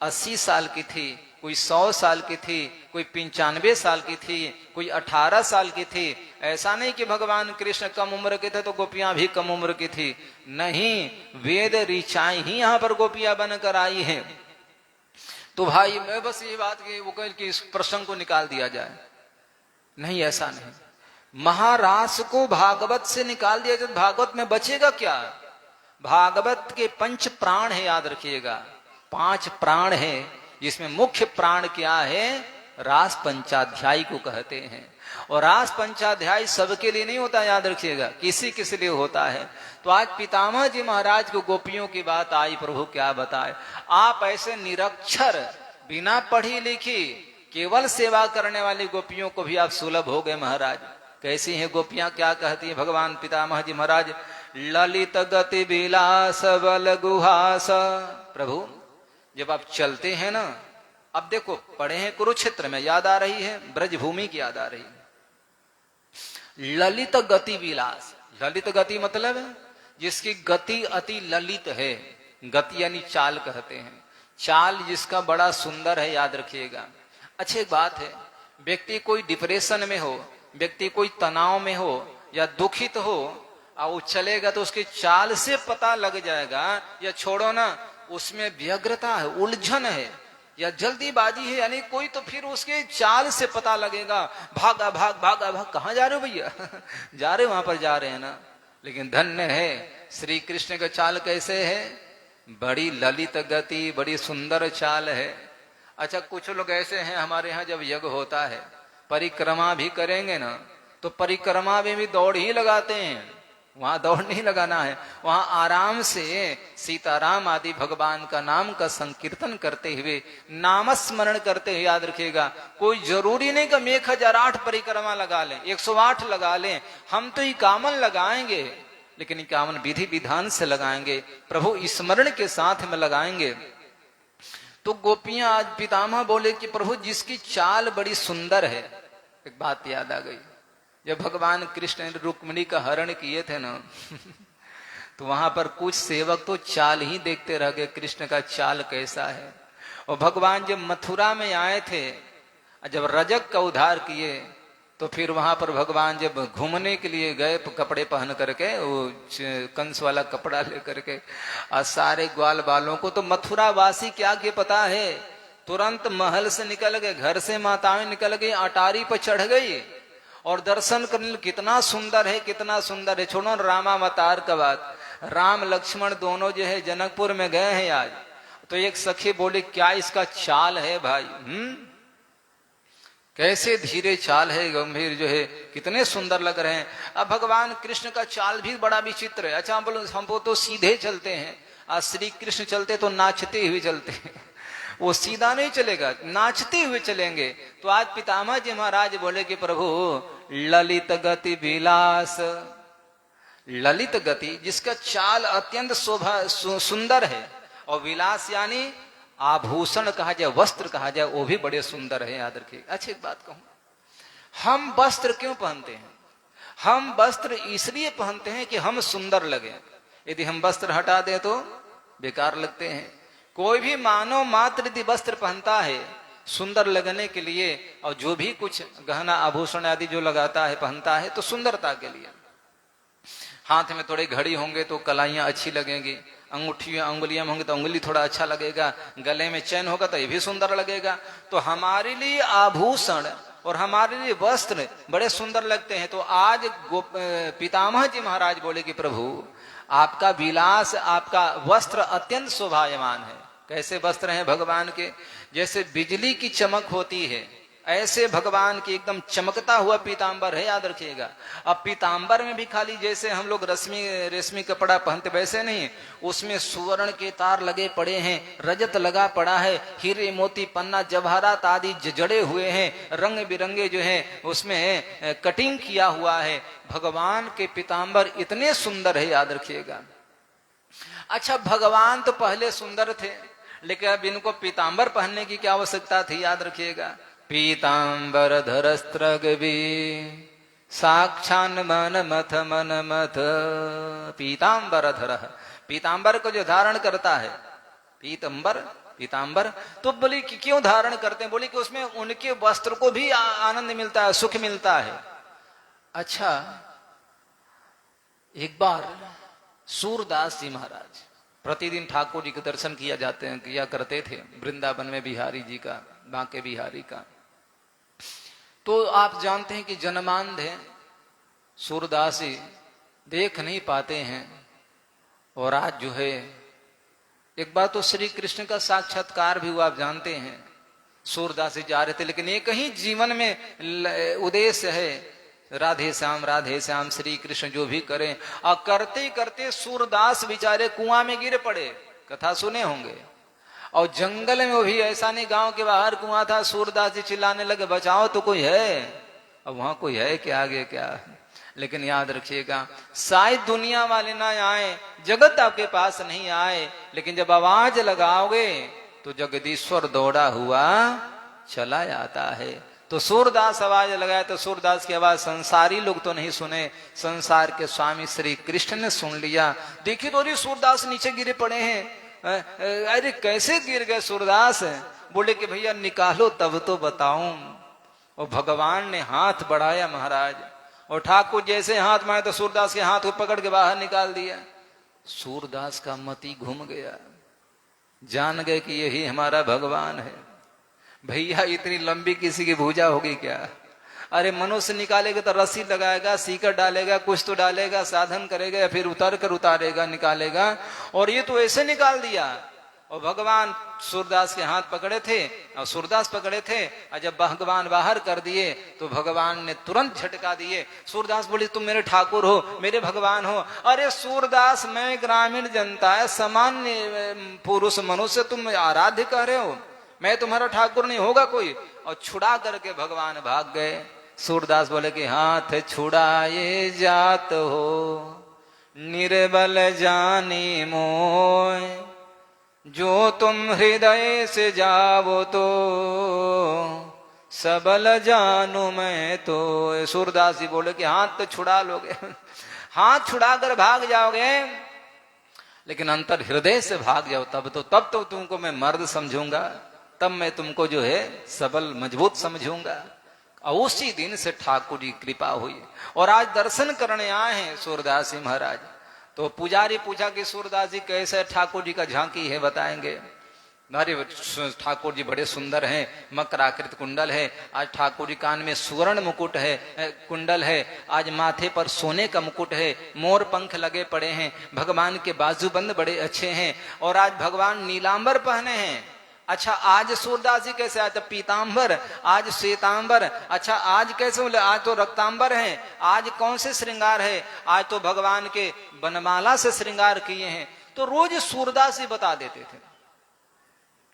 80 साल की थी, कोई 100 साल की थी, कोई 95 साल की थी, कोई 18 साल की थी। ऐसा नहीं कि भगवान कृष्ण कम उम्र के थे तो गोपियां भी कम उम्र की थी, नहीं, वेद ऋचाएं ही यहाँ पर गोपियां बनकर आई हैं। तो भाई मैं बस ये बात वो कह कि इस प्रसंग को निकाल दिया जाए, नहीं, ऐसा नहीं। महारास को भागवत से निकाल दिया जाए, भागवत में बचेगा क्या? भागवत के 5 प्राण है, याद रखिएगा, 5 प्राण है, जिसमें मुख्य प्राण क्या है? रास पंचाध्याय को कहते हैं। और रास पंचाध्याय सबके लिए नहीं होता, याद रखिएगा, किसी किसी लिए होता है। तो आज पितामह जी महाराज को गोपियों की बात आई, प्रभु क्या बताए। आप ऐसे निरक्षर, बिना पढ़ी लिखी, केवल सेवा करने वाली गोपियों को भी आप सुलभ हो गए महाराज। कैसी हैं गोपियां, क्या कहती हैं भगवान पितामह जी महाराज? ललित गति विलास बल गुहास। प्रभु जब आप चलते हैं ना अब देखो पढ़े हैं कुरुक्षेत्र में, याद आ रही है ब्रजभूमि की, याद आ रही है। ललित गति विलास, ललित गति मतलब है जिसकी गति अति ललित है। गति यानी चाल कहते हैं, चाल जिसका बड़ा सुंदर है, याद रखिएगा। अच्छी एक बात है, व्यक्ति कोई डिप्रेशन में हो, व्यक्ति कोई तनाव में हो या दुखित हो, और वो चलेगा तो उसकी चाल से पता लग जाएगा, या छोड़ो ना उसमें व्यग्रता है, उलझन है या जल्दीबाजी है, यानी कोई तो फिर उसके चाल से पता लगेगा, भागा भाग भागा भाग, कहाँ जा रहे हो भैया जा रहे हो, वहां पर जा रहे हैं ना। लेकिन धन्य है श्री कृष्ण का चाल कैसे है, बड़ी ललित गति, बड़ी सुंदर चाल है। अच्छा कुछ लोग ऐसे हैं हमारे यहाँ, जब यज्ञ होता है परिक्रमा भी करेंगे ना, तो परिक्रमा में भी दौड़ ही लगाते हैं। वहां दौड़ नहीं लगाना है, वहां आराम से सीताराम आदि भगवान का नाम का संकीर्तन करते हुए, नामस्मरण करते हुए, याद रखिएगा। कोई जरूरी नहीं कि हम 1008 परिक्रमा लगा लें, 108 लगा लें, हम तो 51 लगाएंगे, लेकिन 51 विधि विधान से लगाएंगे, प्रभु स्मरण के साथ में लगाएंगे। तो गोपियां आज पितामह बोले कि प्रभु जिसकी चाल बड़ी सुंदर है। एक बात याद आ गई, जब भगवान कृष्ण ने रुक्मिणी का हरण किए थे ना तो वहां पर कुछ सेवक तो चाल ही देखते रह गए, कृष्ण का चाल कैसा है। और भगवान जब मथुरा में आए थे, जब रजक का उद्धार किए, तो फिर वहां पर भगवान जब घूमने के लिए गए कपड़े पहन करके, वो कंस वाला कपड़ा लेकर के, और सारे ग्वाल बालों को, तो मथुरा वासी क्या के पता है, तुरंत महल से निकल गए, घर से माताएं निकल गई, अटारी पर चढ़ गई और दर्शन करने, कितना सुंदर है, कितना सुंदर है। छोड़ो रामावतार का बात, राम लक्ष्मण दोनों जो है जनकपुर में गए हैं आज, तो एक सखी बोली क्या इसका चाल है भाई, कैसे धीरे चाल है, गंभीर जो है, कितने सुंदर लग रहे हैं। अब भगवान कृष्ण का चाल भी बड़ा विचित्र है। अच्छा बोलो हमको तो सीधे चलते हैं, आज श्री कृष्ण चलते तो नाचते हुए चलते हैं, वो सीधा नहीं चलेगा, नाचते हुए चलेंगे। तो आज पितामह जी महाराज बोले कि प्रभु ललित गति विलास, ललित गति जिसका चाल अत्यंत शोभा सुंदर है, और विलास यानी आभूषण कहा जाए, वस्त्र कहा जाए, वो भी बड़े सुंदर है, याद रखिए। अच्छी बात कहूं, हम वस्त्र क्यों पहनते हैं, हम वस्त्र इसलिए पहनते हैं कि हम सुंदर लगे। यदि हम वस्त्र हटा दें तो बेकार लगते हैं। कोई भी मानव मात्र यदि वस्त्र पहनता है सुंदर लगने के लिए, और जो भी कुछ गहना आभूषण आदि जो लगाता है पहनता है तो सुंदरता के लिए। हाथ में थोड़ी घड़ी होंगे तो कलाइयां अच्छी लगेंगी, अंगूठियां अंगुलियां होंगी तो अंगुली थोड़ा अच्छा लगेगा, गले में चैन होगा तो ये भी सुंदर लगेगा। तो हमारे लिए आभूषण और हमारे लिए वस्त्र बड़े सुंदर लगते हैं। तो आज पितामह जी महाराज बोले कि प्रभु आपका विलास, आपका वस्त्र अत्यंत शोभायमान है। कैसे वस्त्र हैं भगवान के, जैसे बिजली की चमक होती है ऐसे भगवान की एकदम चमकता हुआ पीतांबर है, याद रखिएगा। अब पीतांबर में भी खाली जैसे हम लोग रेशमी कपड़ा पहनते वैसे नहीं, उसमें सुवर्ण के तार लगे पड़े हैं, रजत लगा पड़ा है, हीरे मोती पन्ना जवाहरात आदि जड़े हुए हैं, रंग बिरंगे जो है उसमें कटिंग किया हुआ है। भगवान के पीतांबर इतने सुंदर है, याद रखिएगा। अच्छा भगवान तो पहले सुंदर थे, लेकिन अब इनको पीतांबर पहनने की क्या आवश्यकता थी, याद रखिएगा। पीतांबर धरस्त्रगवी साक्षान मन मथ मन मथ पीतांबर धर, पीतांबर को जो धारण करता है पीतांबर तो बोली कि क्यों धारण करते हैं, बोली कि उसमें उनके वस्त्र को भी आनंद मिलता है, सुख मिलता है। अच्छा एक बार सूरदास जी महाराज प्रतिदिन ठाकुर जी के दर्शन किया करते थे, वृंदावन में बिहारी जी का, बांके बिहारी का। तो आप जानते हैं कि जन्मांध है, सूरदास जी देख नहीं पाते हैं। और आज जो है एक बार तो श्री कृष्ण का साक्षात्कार भी हुआ, आप जानते हैं। सूरदास जी जा रहे थे, लेकिन एक ही जीवन में उद्देश्य है, राधे श्याम श्री कृष्ण जो भी करें। और करते करते सूरदास बेचारे कुआं में गिर पड़े, कथा सुने होंगे। और जंगल में, वो भी ऐसा नहीं गांव के बाहर कुआं था, सूरदास जी चिल्लाने लगे बचाओ तो कोई है। अब वहां कोई है क्या, आगे क्या। लेकिन याद रखिएगा, शायद दुनिया वाले ना आए, जगत आपके पास नहीं आए, लेकिन जब आवाज लगाओगे तो जगदीश्वर दौड़ा हुआ चला आता है। तो सूरदास आवाज लगाया तो सूरदास की आवाज संसारी लोग तो नहीं सुने, संसार के स्वामी श्री कृष्ण ने सुन लिया। देखिए तो अरे सूरदास नीचे गिरे पड़े हैं। अरे कैसे गिर गए सूरदास? बोले कि भैया निकालो तब तो बताऊं। और भगवान ने हाथ बढ़ाया महाराज, और ठाकुर जैसे हाथ मारे तो सूरदास के हाथ को पकड़ के बाहर निकाल दिया। सूरदास का मति घूम गया, जान गए कि यही हमारा भगवान है। भैया इतनी लंबी किसी की भुजा होगी क्या? अरे मनुष्य निकालेगा तो रस्सी लगाएगा, सीकर डालेगा, कुछ तो डालेगा, साधन करेगा, या फिर उतार कर उतारेगा, निकालेगा। और ये तो ऐसे निकाल दिया। और भगवान सूरदास के हाथ पकड़े थे और सूरदास पकड़े थे, और जब भगवान बाहर कर दिए तो भगवान ने तुरंत झटका दिए। सूरदास बोले तुम मेरे ठाकुर हो, मेरे भगवान हो। अरे सूरदास मैं ग्रामीण जनता है, सामान्य पुरुष मनुष्य तुम आराध्य कह रहे हो, मैं तुम्हारा ठाकुर नहीं होगा कोई। और छुड़ा करके भगवान भाग गए। सूरदास बोले कि हाथ छुड़ाए जात हो, निर्बल जानी मोय, जो तुम हृदय से जाओ तो सबल जानू मैं तो। सूरदास जी बोले कि हाथ तो छुड़ा लोगे, हाथ छुड़ा कर भाग जाओगे, लेकिन अंतर हृदय से भाग जाओ तब तो तुमको मैं मर्द समझूंगा, तब मैं तुमको जो है सबल मजबूत समझूंगा। और उसी दिन से ठाकुर जी कृपा हुई और आज दर्शन करने आए हैं सूरदास जी महाराज। तो पुजारी पूछा कि सूरदास जी कैसे ठाकुर जी का झांकी है बताएंगे? अरे ठाकुर जी बड़े सुंदर हैं, मकराकृत कुंडल है, आज ठाकुर जी कान में सुवर्ण मुकुट है, कुंडल है, आज माथे पर सोने का मुकुट है, मोर पंख लगे पड़े हैं, भगवान के बाजूबंद बड़े अच्छे हैं, और आज भगवान नीलांबर पहने हैं। अच्छा आज सूरदास जी कैसे? आज तो पीतांबर, आज श्वेतांबर। अच्छा आज कैसे? बोले आज तो रक्तांबर है। आज कौन से श्रृंगार है? आज तो भगवान के बनमाला से श्रृंगार किए हैं। तो रोज सूरदास जी बता देते थे।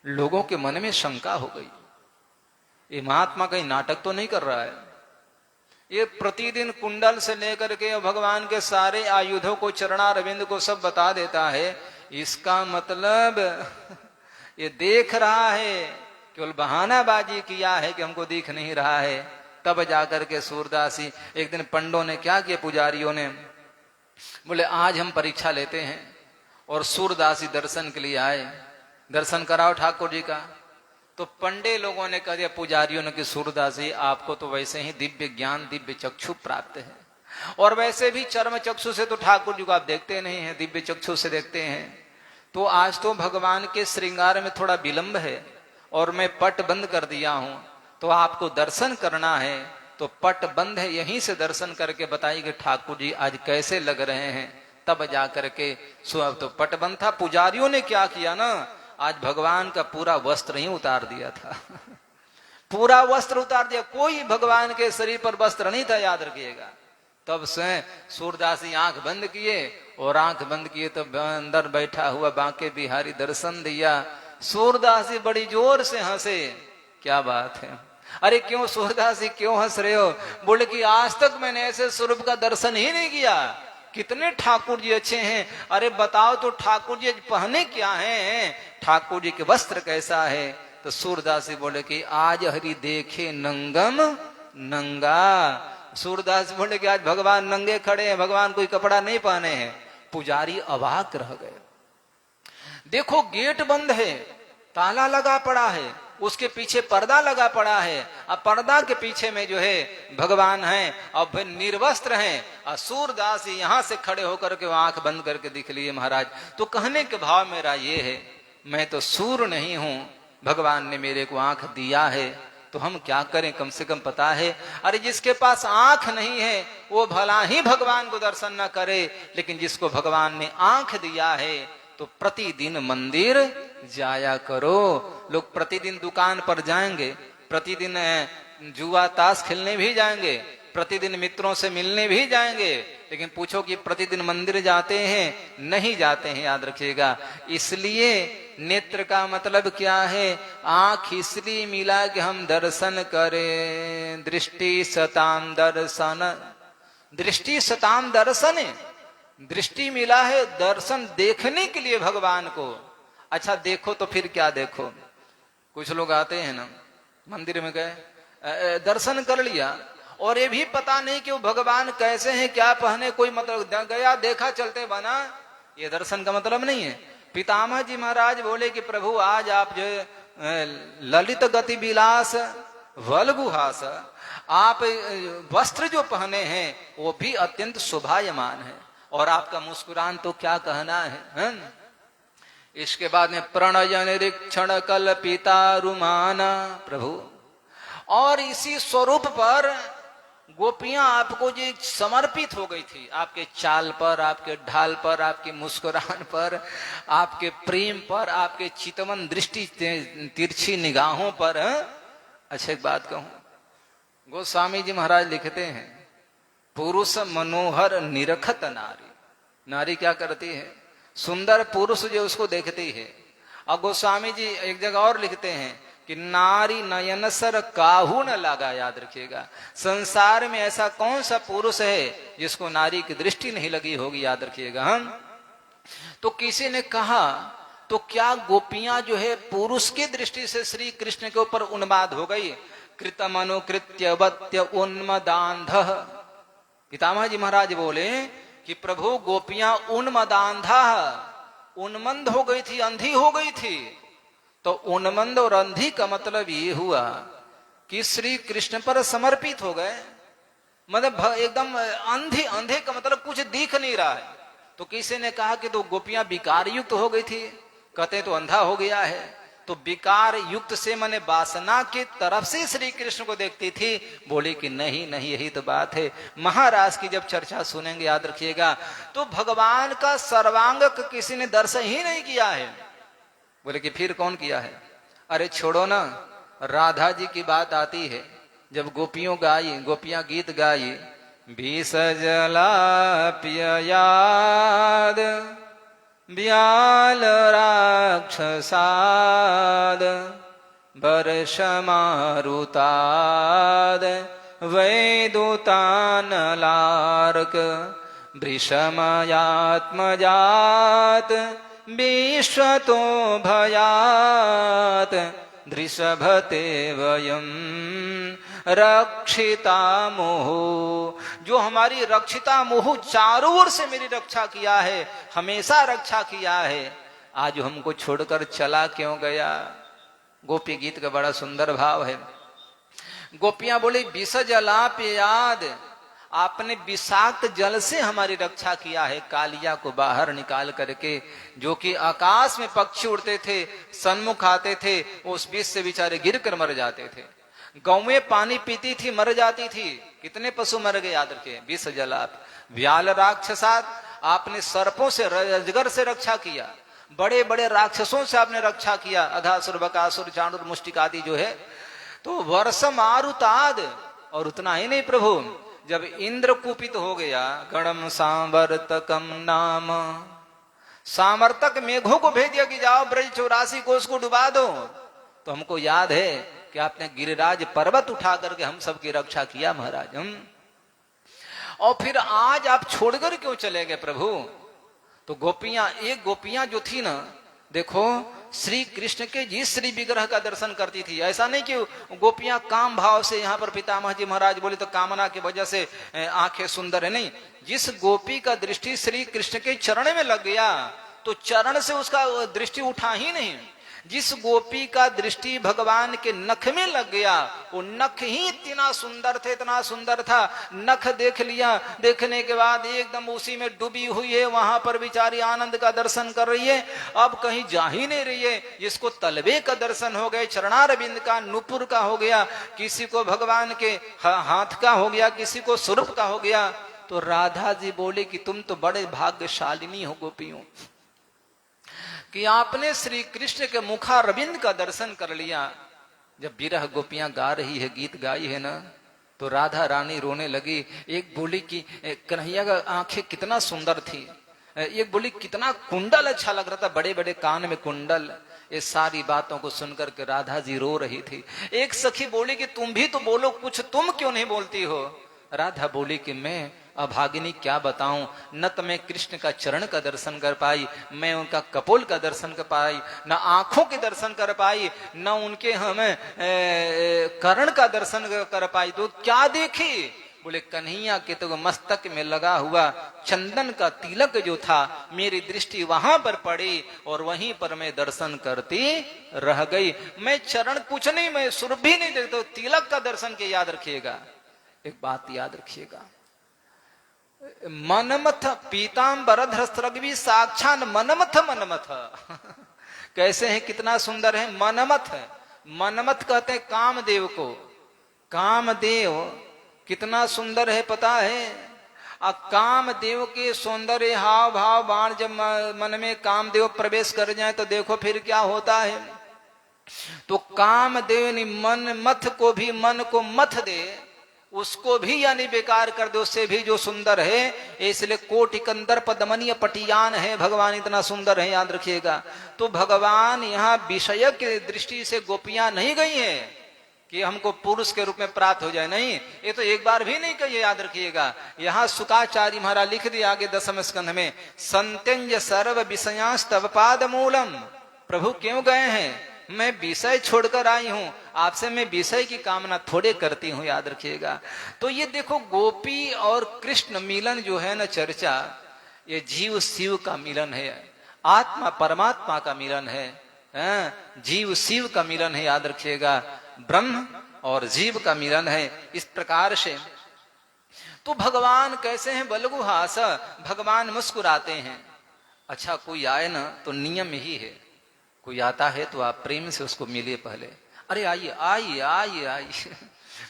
लोगों के मन में शंका हो गई, ये महात्मा कहीं नाटक तो नहीं कर रहा है? ये प्रतिदिन कुंडल से लेकर के भगवान के सारे आयुधों को, चरणारविंद को सब बता देता है। इसका मतलब ये देख रहा है, केवल बहानाबाजी किया है कि हमको दिख नहीं रहा है। तब जाकर के सूरदास जी, एक दिन पंडों ने क्या किया, पुजारियों ने बोले आज हम परीक्षा लेते हैं, और सूरदास जी दर्शन के लिए आए, दर्शन कराओ ठाकुर जी का। तो पंडे लोगों ने कह दिया पुजारियों ने कि सूरदास जी आपको तो वैसे ही दिव्य ज्ञान, दिव्य चक्षु प्राप्त है, और वैसे भी चर्म चक्षु से तो ठाकुर जी को आप देखते नहीं है, दिव्य चक्षु से देखते हैं। तो आज तो भगवान के श्रृंगार में थोड़ा विलंब है, और मैं पट बंद कर दिया हूं, तो आपको दर्शन करना है तो पट बंद है, यहीं से दर्शन करके बताइए कि ठाकुर जी आज कैसे लग रहे हैं। तब जाकर के तो पट बंद था। पुजारियों ने क्या किया ना, आज भगवान का पूरा वस्त्र ही उतार दिया था पूरा वस्त्र उतार दिया, कोई भगवान के शरीर पर वस्त्र नहीं था, याद रखिएगा। तब से सूरदास जी आंख बंद किए, और आंख बंद किए तो अंदर बैठा हुआ बांके बिहारी दर्शन दिया। सूरदास जी बड़ी जोर से हंसे। क्या बात है? अरे क्यों सूरदास जी क्यों हंस रहे हो? बोले कि आज तक मैंने ऐसे स्वरूप का दर्शन ही नहीं किया। कितने ठाकुर जी अच्छे हैं। अरे बताओ तो ठाकुर जी पहने क्या हैं, ठाकुर जी के वस्त्र कैसा है? तो सूरदास जी बोले कि आज हरि देखे नंगम नंगा। सूरदास बोले कि आज भगवान नंगे खड़े हैं, भगवान कोई कपड़ा नहीं पहने हैं। पुजारी अवाक रह गए। देखो गेट बंद है, ताला लगा पड़ा है, उसके पीछे पर्दा लगा पड़ा है, अब पर्दा के पीछे में जो है भगवान है, और फिर निर्वस्त्र हैं। और सूरदास यहाँ से खड़े होकर के आंख बंद करके दिख लिए महाराज। तो कहने के भाव मेरा ये है, मैं तो सूर नहीं हूं, भगवान ने मेरे को आंख दिया है, तो हम क्या करें, कम से कम पता है। अरे जिसके पास आंख नहीं है वो भला ही भगवान को दर्शन न करे, लेकिन जिसको भगवान ने आंख दिया है तो प्रतिदिन मंदिर जाया करो। लोग प्रतिदिन दुकान पर जाएंगे, प्रतिदिन जुआ ताश खेलने भी जाएंगे, प्रतिदिन मित्रों से मिलने भी जाएंगे, लेकिन पूछो कि प्रतिदिन मंदिर जाते हैं? नहीं जाते हैं, याद रखिएगा। इसलिए नेत्र का मतलब क्या है? आंख इसलिए मिला कि हम दर्शन करें। दृष्टि सताम दर्शन, दृष्टि सताम दर्शन, दृष्टि मिला है दर्शन देखने के लिए भगवान को। अच्छा देखो तो फिर क्या देखो। कुछ लोग आते हैं ना, मंदिर में गए, दर्शन कर लिया और ये भी पता नहीं कि वो भगवान कैसे हैं, क्या पहने, कोई मतलब गया देखा चलते बना, ये दर्शन का मतलब नहीं है। पितामह जी महाराज बोले कि प्रभु आज आप जो ललित गति विलास वल्गुहास, आप वस्त्र जो पहने हैं वो भी अत्यंत शोभायमान है, और आपका मुस्कुरान तो क्या कहना है? इसके बाद में प्रणय निरीक्षण कल्पिता रुमाना प्रभु, और इसी स्वरूप पर गोपियां आपको जो समर्पित हो गई थी, आपके चाल पर, आपके ढाल पर, आपके मुस्कुरान पर, आपके प्रेम पर, आपके चितवन दृष्टि तिरछी निगाहों पर। अच्छा एक बात कहूं, गोस्वामी जी महाराज लिखते हैं, पुरुष मनोहर निरखत नारी। नारी क्या करती है? सुंदर पुरुष जो उसको देखती है। और गोस्वामी जी एक जगह और लिखते हैं कि नारी नयन सर काहू न लगा। याद रखिएगा, संसार में ऐसा कौन सा पुरुष है जिसको नारी की दृष्टि नहीं लगी होगी। याद रखिएगा। हम तो किसी ने कहा, तो क्या गोपियां जो है पुरुष की दृष्टि से श्री कृष्ण के ऊपर उन्माद हो गई? कृतमनुकृत्य वत्य उन्मदांध। पितामह जी महाराज बोले कि प्रभु गोपियां उन्मदांधा, उन्मंद हो गई थी, अंधी हो गई थी। तो उन्मंद और अंधी का मतलब ये हुआ कि श्री कृष्ण पर समर्पित हो गए, मतलब एकदम अंधी। अंधे का मतलब कुछ दिख नहीं रहा है। तो किसी ने कहा कि तो गोपियां विकार युक्त हो गई थी, कहते तो अंधा हो गया है। तो विकार युक्त से माने वासना की तरफ से श्री कृष्ण को देखती थी। बोले कि नहीं नहीं, यही तो बात है। महाराज की जब चर्चा सुनेंगे याद रखिएगा, तो भगवान का सर्वांग किसी ने दर्शन ही नहीं किया है। बोले कि फिर कौन किया है? अरे छोड़ो ना, राधा जी की बात आती है, जब गोपियों गाई, गोपियां गीत गाई, बीस जलाप्ययाद ब्याल राक्षसाद वर्षमारुताद वैदुतानलार्क वृषमयात्मजात विश्वतो भयात दृषभते वयम रक्षिता मोह। जो हमारी रक्षिता मोह चारों ओर से मेरी रक्षा किया है, हमेशा रक्षा किया है, आज हमको छोड़कर चला क्यों गया? गोपी गीत का बड़ा सुंदर भाव है। गोपियां बोली विष जलाप याद, आपने विषाक्त जल से हमारी रक्षा किया है, कालिया को बाहर निकाल करके। जो कि आकाश में पक्षी उड़ते थे, सन्मुख आते थे, उस विष से बेचारे गिर कर मर जाते थे। गौएं पानी पीती थी, मर जाती थी। कितने पशु मर गए याद रखे। विष जलाप व्याल राक्षसात, आपने सर्पों से, अजगर से रक्षा किया। बड़े बड़े राक्षसों से आपने रक्षा किया, अघासुर बकासुर चाणुर मुष्टिक आदि जो है। तो वर्ष मारुताद, और उतना ही नहीं प्रभु, जब इंद्र कुपित हो गया, गणम सांवर्तकम नाम, सामर्तक मेघों को भेज दिया कि जाओ ब्रज 84 कोस को डुबा दो। तो हमको याद है कि आपने गिरिराज पर्वत उठा करके हम सबकी रक्षा किया महाराज। हम और फिर आज आप छोड़कर क्यों चले गए प्रभु? तो गोपियां, एक गोपियां जो थी ना, देखो श्री कृष्ण के जिस श्री विग्रह का दर्शन करती थी। ऐसा नहीं कि गोपियां काम भाव से, यहाँ पर पितामह जी महाराज बोले तो कामना की वजह से आंखें सुंदर है, नहीं। जिस गोपी का दृष्टि श्री कृष्ण के चरण में लग गया, तो चरण से उसका दृष्टि उठा ही नहीं। जिस गोपी का दृष्टि भगवान के नख में लग गया, वो नख ही इतना सुंदर थे, इतना सुंदर था। नख देख लिया, देखने के बाद एकदम उसी में डूबी हुई है, वहां पर बेचारी आनंद का दर्शन कर रही है, अब कहीं जा ही नहीं रही है। जिसको तलवे का दर्शन हो गए, चरणारविंद का, नुपुर का हो गया, किसी को भगवान के हाथ का हो गया, किसी को स्वरूप का हो गया। तो राधा जी बोले कि तुम तो बड़े भाग्यशालिनी हो गोपियों, कि आपने श्री कृष्ण के मुखारविंद का दर्शन कर लिया। जब विरह गोपियां गा रही है, गीत गाई है ना, तो राधा रानी रोने लगी। एक बोली कि कन्हैया का आंखें कितना सुंदर थी, एक बोली कितना कुंडल अच्छा लग रहा था, बड़े बड़े कान में कुंडल। ये सारी बातों को सुनकर के राधा जी रो रही थी। एक सखी बोली कि तुम भी तो बोलो कुछ, तुम क्यों नहीं बोलती हो? राधा बोली कि मैं अभागिनी क्या बताऊं, न तो मैं कृष्ण का चरण का दर्शन कर पाई, मैं उनका कपोल का दर्शन कर पाई, न आंखों के दर्शन कर पाई, न उनके हमें कर्ण का दर्शन कर पाई। तो क्या देखी? बोले कन्हैया के तो मस्तक में लगा हुआ चंदन का तिलक जो था, मेरी दृष्टि वहां पर पड़ी और वहीं पर मैं दर्शन करती रह गई। मैं चरण कुछ नहीं, मैं सुर भी नहीं देखता, तिलक का दर्शन के याद रखिएगा। एक बात याद रखिएगा, मनमथ पीताम्बर धृतरग्वी साक्षात मनमथ मनमथ कैसे हैं, कितना सुंदर है। मनमथ, मनमथ कहते हैं कामदेव को। कामदेव कितना सुंदर है पता है? कामदेव के सौंदर्य हाव भाव बाण जब मन में कामदेव प्रवेश कर जाए तो देखो फिर क्या होता है। तो कामदेव ने मन मथ को भी, मन को मथ दे, उसको भी यानी बेकार कर दे, उससे भी जो सुंदर है। इसलिए कोटि कंदर्प दमनीय पटियान है, भगवान इतना सुंदर है, याद रखिएगा। तो भगवान यहाँ विषय की दृष्टि से गोपियां नहीं गई हैं कि हमको पुरुष के रूप में प्राप्त हो जाए, नहीं, ये तो एक बार भी नहीं कहिए, याद रखिएगा। यहाँ शुकाचार्य महाराज लिख दिया आगे 10वें स्कंध में, संत्यंज सर्व विषयांस्तव पाद मूलम। प्रभु क्यों गए हैं? मैं विषय छोड़कर आई हूं, आपसे मैं विषय की कामना थोड़े करती हूं, याद रखिएगा। तो ये देखो गोपी और कृष्ण मिलन जो है ना चर्चा, ये जीव शिव का मिलन है, आत्मा परमात्मा का मिलन है, जीव शिव का मिलन है, याद रखिएगा। ब्रह्म और जीव का मिलन है इस प्रकार से। तो भगवान कैसे हैं? बलगुहास, भगवान मुस्कुराते हैं। अच्छा कोई आए ना तो नियम ही है, कोई आता है तो आप प्रेम से उसको मिलिए पहले, अरे आइए आइए आइए आइए।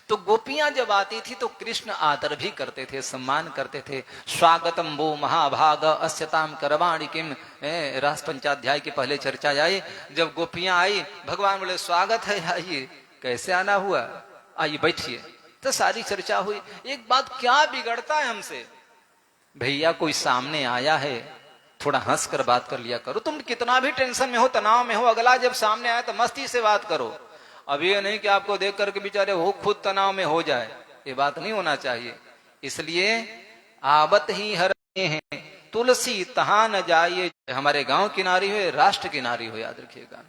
तो गोपियां जब आती थी तो कृष्ण आदर भी करते थे, सम्मान करते थे। स्वागतम वो महाभाग अस्यताम करवाणि किम, रास पंचाध्याय की पहले चर्चा आई। जब गोपियां आई, भगवान बोले स्वागत है, आइए, कैसे आना हुआ, आइए बैठिए। तो सारी चर्चा हुई। एक बात, क्या बिगड़ता है हमसे? भैया कोई सामने आया है, थोड़ा हंस कर बात कर लिया करो। तुम कितना भी टेंशन में हो, तनाव में हो, अगला जब सामने आया तो मस्ती से बात करो। अब ये नहीं कि आपको देख करके बेचारे वो खुद तनाव में हो जाए, ये बात नहीं होना चाहिए। इसलिए आवत ही हरते हैं तुलसी तहा न जाइए। हमारे गांव की नारी हो, राष्ट्र की नारी हो, याद रखिएगा।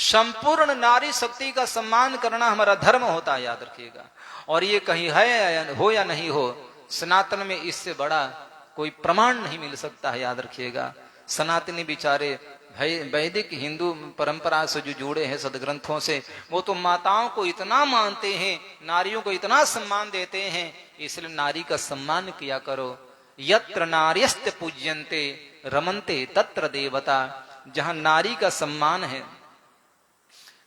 संपूर्ण नारी शक्ति का सम्मान करना हमारा धर्म होता है, याद रखिएगा। और ये कहीं है हो या नहीं हो, सनातन में इससे बड़ा कोई प्रमाण नहीं मिल सकता है, याद रखिएगा। सनातनी बेचारे वैदिक हिंदू परंपरा से जो जुड़े हैं सदग्रंथों से, वो तो माताओं को इतना मानते हैं, नारियों को इतना सम्मान देते हैं। इसलिए नारी का सम्मान किया करो। यत्र नार्यस्त पूज्यन्ते रमन्ते तत्र देवता। जहां नारी का सम्मान है,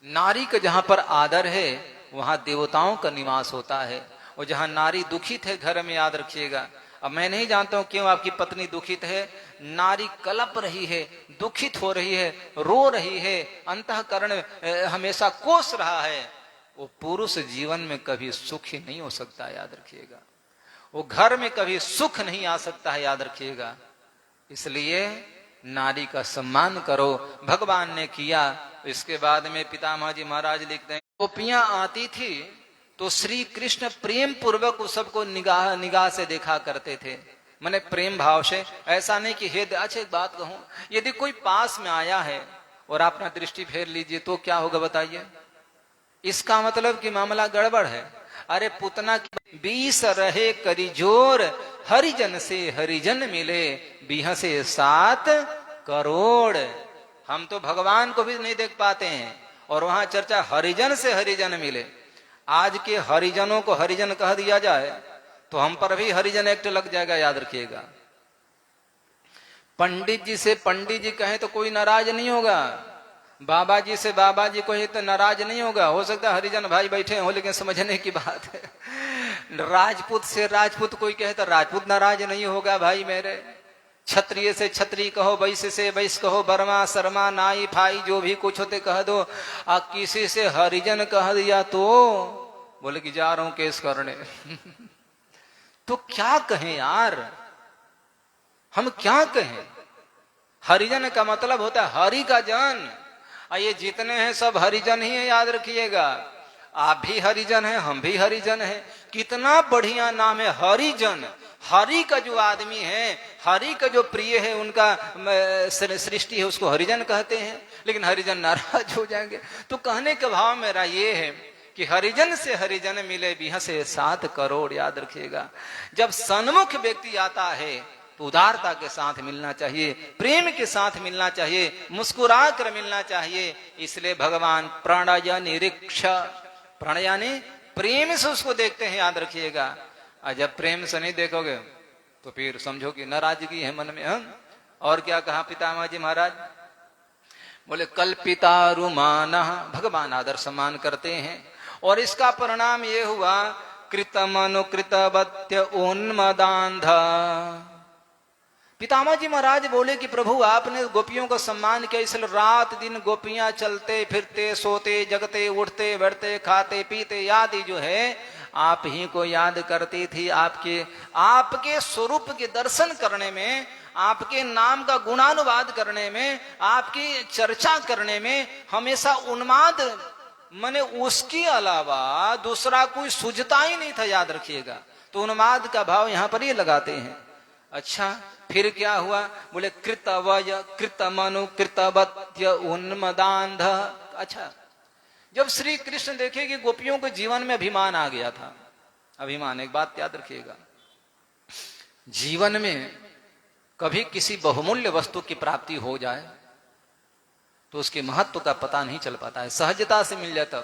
नारी का जहां पर आदर है, वहां देवताओं का निवास होता है। और जहां नारी दुखित है घर में, याद रखिएगा। अब मैं नहीं जानता हूं क्यों आपकी पत्नी दुखित है, नारी कलप रही है, दुखित हो रही है, रो रही है, अंतःकरण हमेशा कोस रहा है, वो पुरुष जीवन में कभी सुखी नहीं हो सकता, याद रखिएगा। वो घर में कभी सुख नहीं आ सकता है, याद रखिएगा। इसलिए नारी का सम्मान करो, भगवान ने किया। इसके बाद में पितामह जी महाराज लिखते हैं, गोपियां आती थी तो श्री कृष्ण प्रेम पूर्वक उस सबको निगाह से देखा करते थे, माने प्रेम भाव से। ऐसा नहीं कि हे, अच्छा एक बात कहूं, यदि कोई पास में आया है और अपना दृष्टि फेर लीजिए तो क्या होगा बताइए? इसका मतलब कि मामला गड़बड़ है। अरे पुतना की 20 रहे करी जोर, हरिजन से हरिजन मिले, बीह से 7 करोड़। हम तो भगवान को भी नहीं देख पाते हैं और वहां चर्चा हरिजन से हरिजन मिले। आज के हरिजनों को हरिजन कह दिया जाए तो हम पर भी हरिजन एक्ट लग जाएगा, याद रखिएगा। पंडित जी से पंडित जी कहें तो कोई नाराज नहीं होगा, बाबा जी से बाबा जी कहे तो नाराज नहीं होगा। हो सकता है हरिजन भाई बैठे हो, लेकिन समझने की बात है। राजपूत से राजपूत कोई कहे तो राजपूत नाराज नहीं होगा भाई मेरे। क्षत्रिय से क्षत्रिय कहो, वैश्य से वैश्य कहो, वर्मा शर्मा नाई फाई जो भी कुछ होते कह दो। किसी से हरिजन कह दिया तो बोले कि जा रहा हूं केस करने। तो क्या कहें यार, हम क्या कहें? हरिजन का मतलब होता है हरि का जन। ये जितने हैं सब हरिजन ही है, याद रखिएगा। आप भी हरिजन हैं, हम भी हरिजन हैं। कितना बढ़िया नाम है हरिजन। हरि का जो आदमी है, हरि का जो प्रिय है, उनका सृष्टि है, उसको हरिजन कहते हैं। लेकिन हरिजन नाराज हो जाएंगे। तो कहने का भाव मेरा ये है कि हरिजन से हरिजन मिले बिहसे 7 करोड़। याद रखिएगा, जब सन्मुख व्यक्ति आता है तो उदारता के साथ मिलना चाहिए, प्रेम के साथ मिलना चाहिए, मुस्कुरा कर मिलना चाहिए। इसलिए भगवान प्रणय निरीक्ष, प्रणय यानी प्रेम से उसको देखते हैं। याद रखिएगा, और जब प्रेम से नहीं देखोगे तो फिर समझो कि नाराजगी है मन में। और क्या कहा पितामह जी महाराज? बोले कल्पिता रुमान, भगवान आदर सम्मान करते हैं। और इसका परिणाम ये हुआ कृतमनुकृतवत्य उन्मदांध। पितामह जी महाराज बोले कि प्रभु आपने गोपियों का सम्मान किया, इसलिए रात दिन गोपियां चलते फिरते सोते जगते उठते बैठते खाते पीते आदि जो है आप ही को याद करती थी। आपके स्वरूप के दर्शन करने में, आपके नाम का गुणानुवाद करने में, आपकी चर्चा करने में हमेशा उन्माद, माने उसके अलावा दूसरा कोई सूझता ही नहीं था। याद रखिएगा, तो उन्माद का भाव यहां पर ही लगाते हैं। अच्छा, फिर क्या हुआ? बोले कृतवय कृतमनु कृतवत्य उन्मदांध। अच्छा, जब श्री कृष्ण देखे कि गोपियों के जीवन में अभिमान आ गया था। अभिमान, एक बात याद रखिएगा, जीवन में कभी किसी बहुमूल्य वस्तु की प्राप्ति हो जाए तो उसके महत्व का पता नहीं चल पाता है, सहजता से मिल जाता।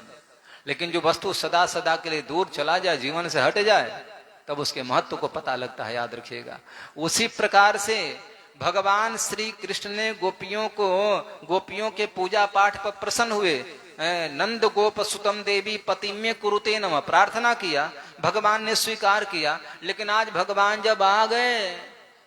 लेकिन जो वस्तु सदा सदा के लिए दूर चला जाए, जीवन से हट जाए, तब उसके महत्व को पता लगता है। याद रखिएगा, उसी प्रकार से भगवान श्री कृष्ण ने गोपियों के पूजा पाठ पर प्रसन्न हुए। नंद गोप सुतम देवी पतिम्य कुरुते नमः प्रार्थना किया, भगवान ने स्वीकार किया। लेकिन आज भगवान जब आ गए,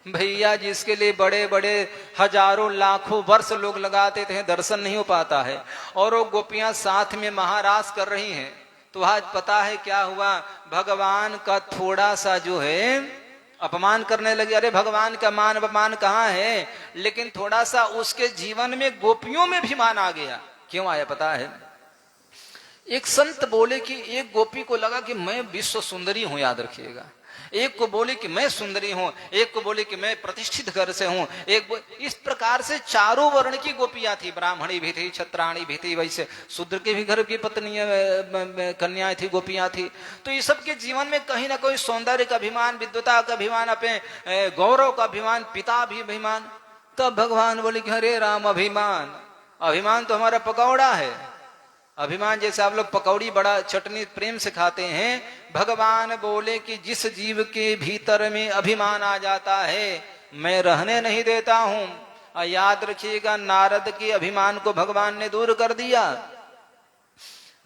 भैया जिसके लिए बड़े बड़े हजारों लाखों वर्ष लोग लगाते थे, दर्शन नहीं हो पाता है, और वो गोपियां साथ में महारास कर रही हैं। तो आज पता है क्या हुआ? भगवान का थोड़ा सा जो है अपमान करने लगे। अरे भगवान का मान अपमान कहाँ है, लेकिन थोड़ा सा उसके जीवन में गोपियों में भी मान आ गया। क्यों आया पता है? एक संत बोले कि एक गोपी को लगा कि मैं विश्व सुंदरी हूं। याद रखिएगा, एक को बोले कि मैं सुंदरी हूं, एक को बोले कि मैं प्रतिष्ठित घर से हूं, इस प्रकार से चारों वर्ण की गोपियां थी। ब्राह्मणी भी थी, क्षत्राणी भी थी, वैसे शूद्र के भी घर की पत्नियां कन्याएं थी, गोपियां थी। तो ये सब के जीवन में कहीं ना कोई सौंदर्य का अभिमान, विद्वता का अभिमान, अपने गौरव का अभिमान, पिता भी अभिमान। तब भगवान बोले कि हरे राम, अभिमान तो हमारा पकौड़ा है। अभिमान जैसे आप लोग पकौड़ी बड़ा चटनी प्रेम से खाते हैं, भगवान बोले कि जिस जीव के भीतर में अभिमान आ जाता है, मैं रहने नहीं देता हूं। और याद रखिएगा, नारद के अभिमान को भगवान ने दूर कर दिया।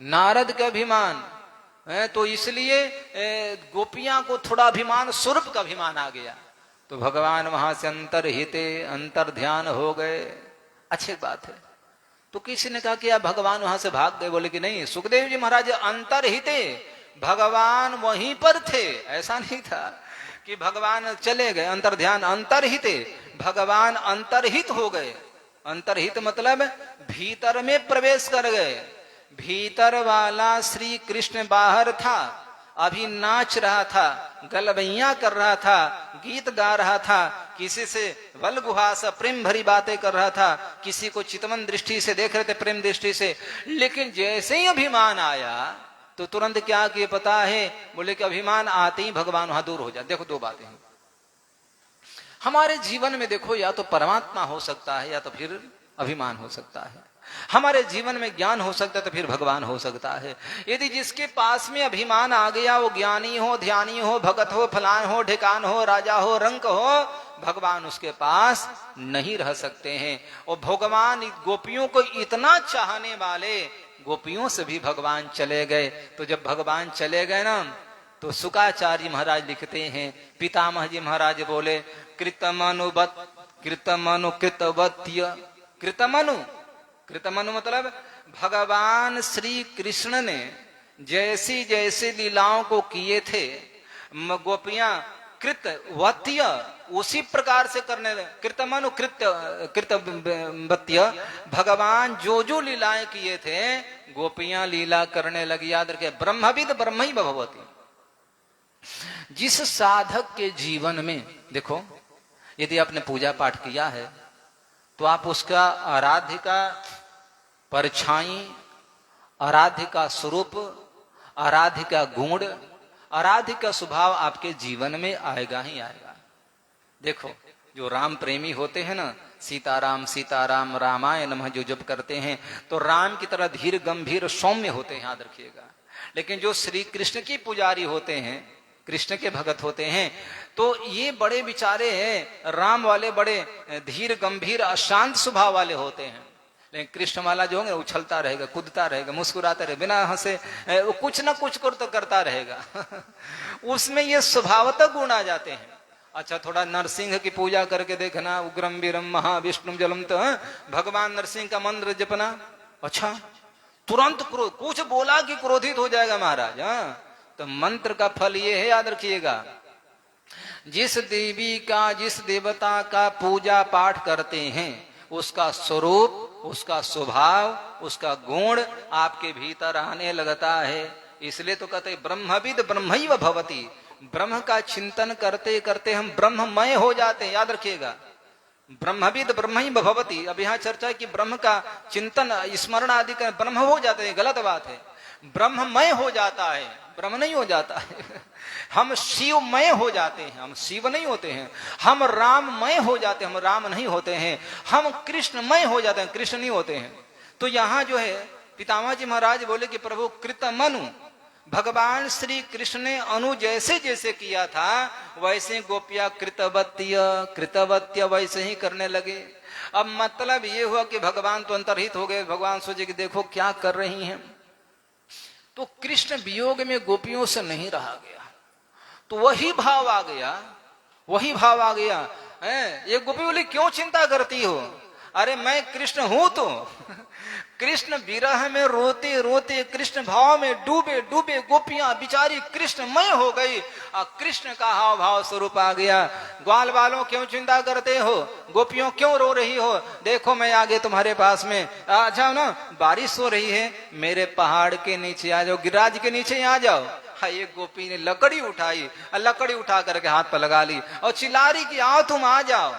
नारद का अभिमान तो इसलिए गोपियां को थोड़ा अभिमान, स्वरूप का अभिमान आ गया, तो भगवान वहां से अंतर ध्यान हो गए। अच्छी बात है। तो किसी ने कहा कि आप भगवान वहां से भाग गए। बोले कि नहीं, सुखदेव जी महाराज अंतर्हिते, भगवान वहीं पर थे। ऐसा नहीं था कि भगवान चले गए, अंतर ध्यान, अंतर्हिते, भगवान अंतर्हित हो गए। अंतर्हित मतलब भीतर में प्रवेश कर गए। भीतर वाला श्री कृष्ण बाहर था, अभी नाच रहा था, गलबैया कर रहा था, गीत गा रहा था, किसी से वल गुहास प्रेम भरी बातें कर रहा था, किसी को चितवन दृष्टि से देख रहे थे, प्रेम दृष्टि से। लेकिन जैसे ही अभिमान आया तो तुरंत क्या किए पता है? बोले कि अभिमान आते ही भगवान वहां दूर हो जाए। देखो, दो बातें हैं हमारे जीवन में। देखो, या तो परमात्मा हो सकता है, या तो फिर अभिमान हो सकता है। हमारे जीवन में ज्ञान हो सकता है, तो फिर भगवान हो सकता है। यदि जिसके पास में अभिमान आ गया, वो ज्ञानी हो, ध्यानी हो, भगत हो, फलान हो, ढिकान हो, राजा हो, रंक हो, भगवान उसके पास नहीं रह सकते हैं। और भगवान गोपियों को इतना चाहने वाले, गोपियों से भी भगवान चले गए। तो जब भगवान चले गए ना, तो शुकाचार्य महाराज लिखते हैं, पितामह जी महाराज बोले कृतमनु मतलब भगवान श्री कृष्ण ने जैसी जैसी लीलाओं को किए थे, गोपियां कृतवत्य उसी प्रकार से करने लगे। कृतमनु कृतवत्य, भगवान जो जो लीलाएं किए थे, गोपियां लीला करने लगी। याद रखे, ब्रह्मविद ब्रह्म ही भगवती। जिस साधक के जीवन में देखो, यदि आपने पूजा पाठ किया है तो आप उसका आराध्य का परछाई, आराध्य का स्वरूप, आराध्य का गुण, आराध्य का स्वभाव आपके जीवन में आएगा ही आएगा। देखो, जो राम प्रेमी होते हैं ना, सीताराम सीताराम रामाय नमः जो जप करते हैं, तो राम की तरह धीर गंभीर सौम्य होते हैं, याद रखिएगा। लेकिन जो श्री कृष्ण की पुजारी होते हैं, कृष्ण के भगत होते हैं, तो ये बड़े बेचारे हैं, राम वाले बड़े धीर गंभीर अशांत स्वभाव वाले होते हैं। लेकिन कृष्ण वाला जो है उछलता रहेगा, कूदता रहेगा, मुस्कुराता रहेगा, बिना हंसे वो कुछ ना कुछ तो करता रहेगा। उसमें ये स्वभावतः गुण आ जाते हैं। अच्छा, थोड़ा नरसिंह की पूजा करके देखना, उग्रम वीरम महाविष्णु जलम, तो भगवान नरसिंह का मंत्र जपना, अच्छा तुरंत क्रोध, कुछ बोला कि क्रोधित हो जाएगा महाराज। तो मंत्र का फल ये है, याद रखिएगा, जिस देवी का, जिस देवता का पूजा पाठ करते हैं, उसका स्वरूप, उसका स्वभाव, उसका गुण आपके भीतर आने लगता है। इसलिए तो कहते हैं ब्रह्मविद ब्रह्मैव भवति। ब्रह्म का चिंतन करते करते हम ब्रह्ममय हो जाते हैं, याद रखिएगा। ब्रह्मविद ब्रह्मैव भवति। अब यहाँ चर्चा है कि ब्रह्म का चिंतन स्मरण आदि का ब्रह्म हो जाते हैं, गलत बात है। ब्रह्ममय हो जाता है, ब्रह्म नहीं हो जाता है। हम शिवमय हो जाते हैं, हम शिव नहीं होते हैं। हम राममय हो जाते हैं, हम राम नहीं होते हैं। हम कृष्णमय हो जाते हैं, कृष्ण नहीं होते हैं। तो यहाँ जो है पितामह जी महाराज बोले कि प्रभु कृतमनु, भगवान श्री कृष्ण ने अनु जैसे जैसे किया था वैसे गोपिया कृतवत्य कृतवत्य वैसे ही करने लगे। अब मतलब ये हुआ कि भगवान तो अंतर्हित हो गए। भगवान सोचे कि देखो क्या कर रही हैं। तो कृष्ण वियोग में गोपियों से नहीं रहा गया, तो वही भाव आ गया, वही भाव आ गया। ये गोपी बोली क्यों चिंता करती हो, अरे मैं कृष्ण हूं। तो कृष्ण विरह में रोते रोते, कृष्ण भाव में डूबे डूबे गोपियां बिचारी कृष्णमय हो गई और कृष्ण का हाव भाव स्वरूप आ गया। ग्वाल बालों क्यों चिंता करते हो, गोपियों क्यों रो रही हो, देखो मैं आगे तुम्हारे पास में आ जाओ ना, बारिश हो रही है, मेरे पहाड़ के नीचे आ जाओ, गिरिराज के नीचे आ जाओ। एक गोपी ने लकड़ी उठाई, लकड़ी उठा करके हाथ पर लगा ली और चिल्ला रही कि आओ तुम आ जाओ।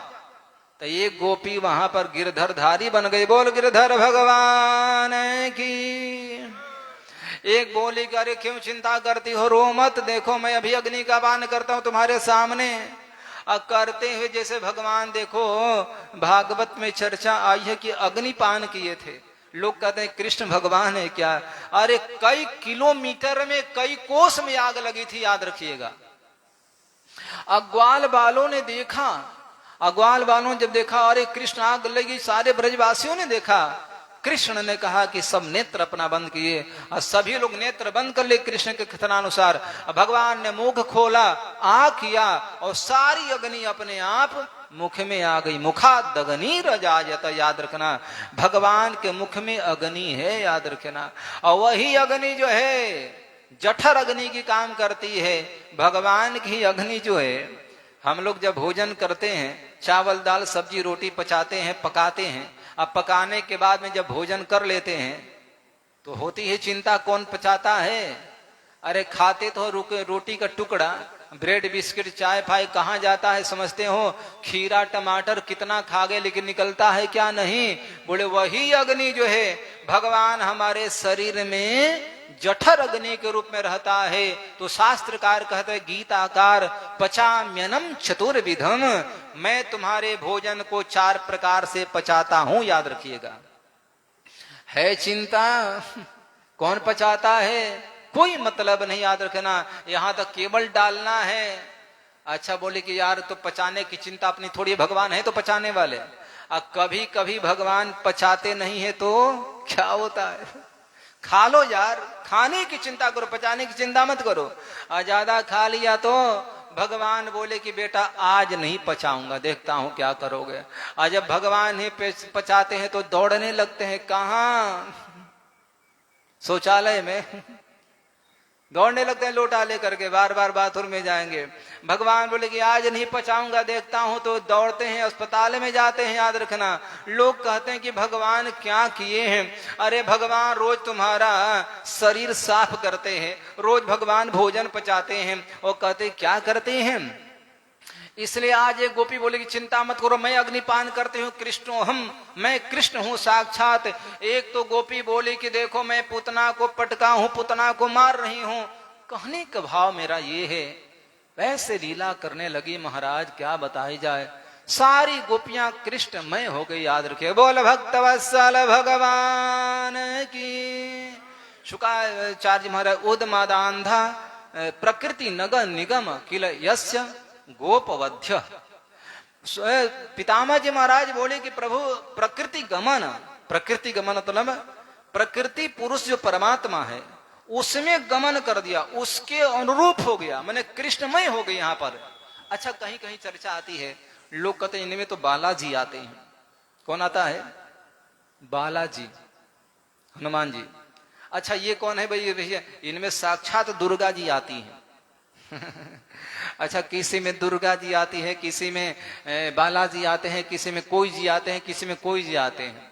तो एक गोपी वहां पर गिरधरधारी बन गई। बोल गिरधर भगवान की। एक बोली कि अरे क्यों चिंता करती हो, रो मत, देखो मैं अभी अग्नि का पान करता हूं तुम्हारे सामने। और करते हुए जैसे भगवान, देखो भागवत में चर्चा आई है कि अग्निपान किए थे। लोग कहते हैं कृष्ण भगवान है क्या, अरे कई किलोमीटर में, कई कोस में आग लगी थी, याद रखिएगा। ग्वाल बालों ने देखा, ग्वाल बालों जब देखा अरे कृष्ण आग लगी, सारे ब्रजवासियों ने देखा। कृष्ण ने कहा कि सब नेत्र अपना बंद किए और सभी लोग नेत्र बंद कर ले कृष्ण के कथनानुसार। भगवान ने मुख खोला, आ किया और सारी अग्नि अपने आप मुख में आ गई। मुखादग्नि रजायत, याद रखना भगवान के मुख में अग्नि है, याद रखना। और वही अग्नि जो है जठर अग्नि की काम करती है। भगवान की अग्नि जो है, हम लोग जब भोजन करते हैं, चावल दाल सब्जी रोटी पचाते हैं, पकाते हैं, अब पकाने के बाद में जब भोजन कर लेते हैं तो होती है चिंता, कौन पचाता है। अरे खाते तो रोटी का टुकड़ा, ब्रेड बिस्किट चाय फाय कहाँ जाता है समझते हो, खीरा टमाटर कितना खा गए लेकिन निकलता है क्या, नहीं। बोले वही अग्नि जो है भगवान हमारे शरीर में जठर अग्नि के रूप में रहता है। तो शास्त्रकार कहते हैं गीताकार, पचाम्यनम चतुर्विधम, मैं तुम्हारे भोजन को 4 प्रकार से पचाता हूं, याद रखिएगा। है चिंता, कौन पचाता है, कोई मतलब नहीं, याद रखना। यहां तक केवल डालना है। अच्छा बोले कि यार तो पचाने की चिंता अपनी थोड़ी, भगवान है तो पचाने वाले। अब कभी कभी भगवान पचाते नहीं है तो क्या होता है, खा लो यार, खाने की चिंता करो, पचाने की चिंता मत करो। और ज्यादा खा लिया तो भगवान बोले कि बेटा आज नहीं पचाऊंगा, देखता हूं क्या करोगे। और जब भगवान ही पचाते हैं तो दौड़ने लगते हैं, कहां, शौचालय में। दौड़ने लगते हैं लोटा लेकर के, बार बार बाथरूम में जाएंगे। भगवान बोले कि आज नहीं पचाऊंगा, देखता हूं, तो दौड़ते हैं, अस्पताल में जाते हैं। याद रखना, लोग कहते हैं कि भगवान क्या किए हैं। अरे भगवान रोज तुम्हारा शरीर साफ करते हैं, रोज भगवान भोजन पचाते हैं, और कहते क्या करते हैं। इसलिए आज एक गोपी बोले कि चिंता मत करो, मैं अग्निपान करते हूँ, कृष्णो हम, मैं कृष्ण हूँ साक्षात। एक तो गोपी बोली कि देखो मैं पुतना को पटका हूँ, पुतना को मार रही हूँ। कहने का भाव मेरा ये है, वैसे लीला करने लगी महाराज, क्या बताई जाए। सारी गोपियां कृष्णमय हो गई। याद रखिए, बोल भक्तवत्सल भगवान की। शुकाचार्य महाराज, उदमादांधा प्रकृति नगर निगम किल यस्य गोपवध्य। पितामह जी महाराज बोले कि प्रभु प्रकृति गमन मतलब प्रकृति पुरुष जो परमात्मा है उसमें गमन कर दिया, उसके अनुरूप हो गया, मैंने कृष्णमय हो गई यहाँ पर। अच्छा, कहीं कहीं चर्चा आती है, लोग कहते हैं इनमें तो बालाजी आते हैं। कौन आता है? बालाजी, हनुमान जी। अच्छा, ये कौन है भाई? भैया इनमें साक्षात दुर्गा जी आती हैं। अच्छा, किसी में दुर्गा जी आती है, किसी में बालाजी आते हैं, किसी में कोई जी आते हैं, किसी में कोई जी आते हैं।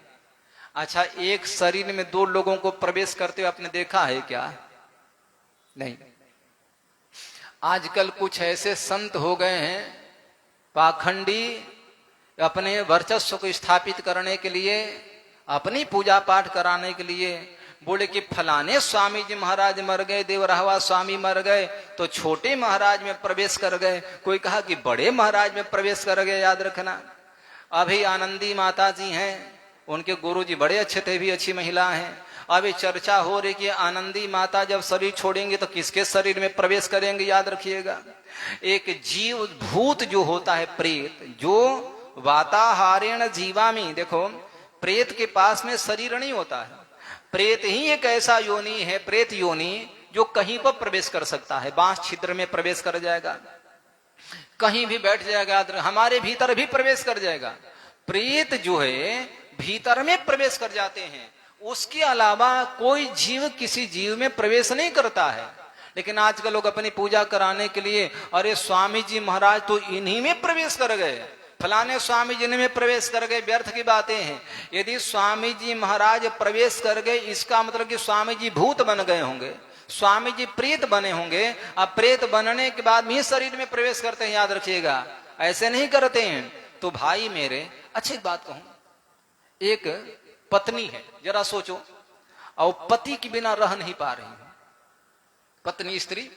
अच्छा, एक शरीर में दो लोगों को प्रवेश करते हुए आपने देखा है क्या? नहीं। आजकल कुछ ऐसे संत हो गए हैं पाखंडी, अपने वर्चस्व को स्थापित करने के लिए, अपनी पूजा पाठ कराने के लिए बोले कि फलाने स्वामी जी महाराज मर गए, देवरावा स्वामी मर गए तो छोटे महाराज में प्रवेश कर गए, कोई कहा कि बड़े महाराज में प्रवेश कर गए। याद रखना, अभी आनंदी माता जी हैं, उनके गुरु जी बड़े अच्छे थे, भी अच्छी महिला हैं। अभी चर्चा हो रही कि आनंदी माता जब शरीर छोड़ेंगे तो किसके शरीर में प्रवेश करेंगे। याद रखिएगा, एक जीव भूत जो होता है प्रेत, जो वाताहारेण जीवामी, देखो प्रेत के पास में शरीर नहीं होता है। प्रेत ही एक ऐसा योनि है, प्रेत योनि, जो कहीं पर प्रवेश कर सकता है। बांस छिद्र में प्रवेश कर जाएगा, कहीं भी बैठ जाएगा, हमारे भीतर भी प्रवेश कर जाएगा। प्रेत जो है भीतर में प्रवेश कर जाते हैं, उसके अलावा कोई जीव किसी जीव में प्रवेश नहीं करता है। लेकिन आजकल लोग अपनी पूजा कराने के लिए, अरे स्वामी जी महाराज तो इन्हीं में प्रवेश कर गए, फलाने स्वामी जी ने में प्रवेश कर गए, व्यर्थ की बातें हैं। यदि स्वामी जी महाराज प्रवेश कर गए, इसका मतलब कि स्वामी जी भूत बन गए होंगे, स्वामी जी प्रेत बने होंगे। अब प्रेत बनने के बाद भी शरीर में प्रवेश करते हैं, याद रखिएगा, ऐसे नहीं करते हैं। तो भाई मेरे, अच्छी बात कहूं, एक पत्नी है, जरा सोचो, और पति के बिना रह नहीं पा रही है, पत्नी स्त्री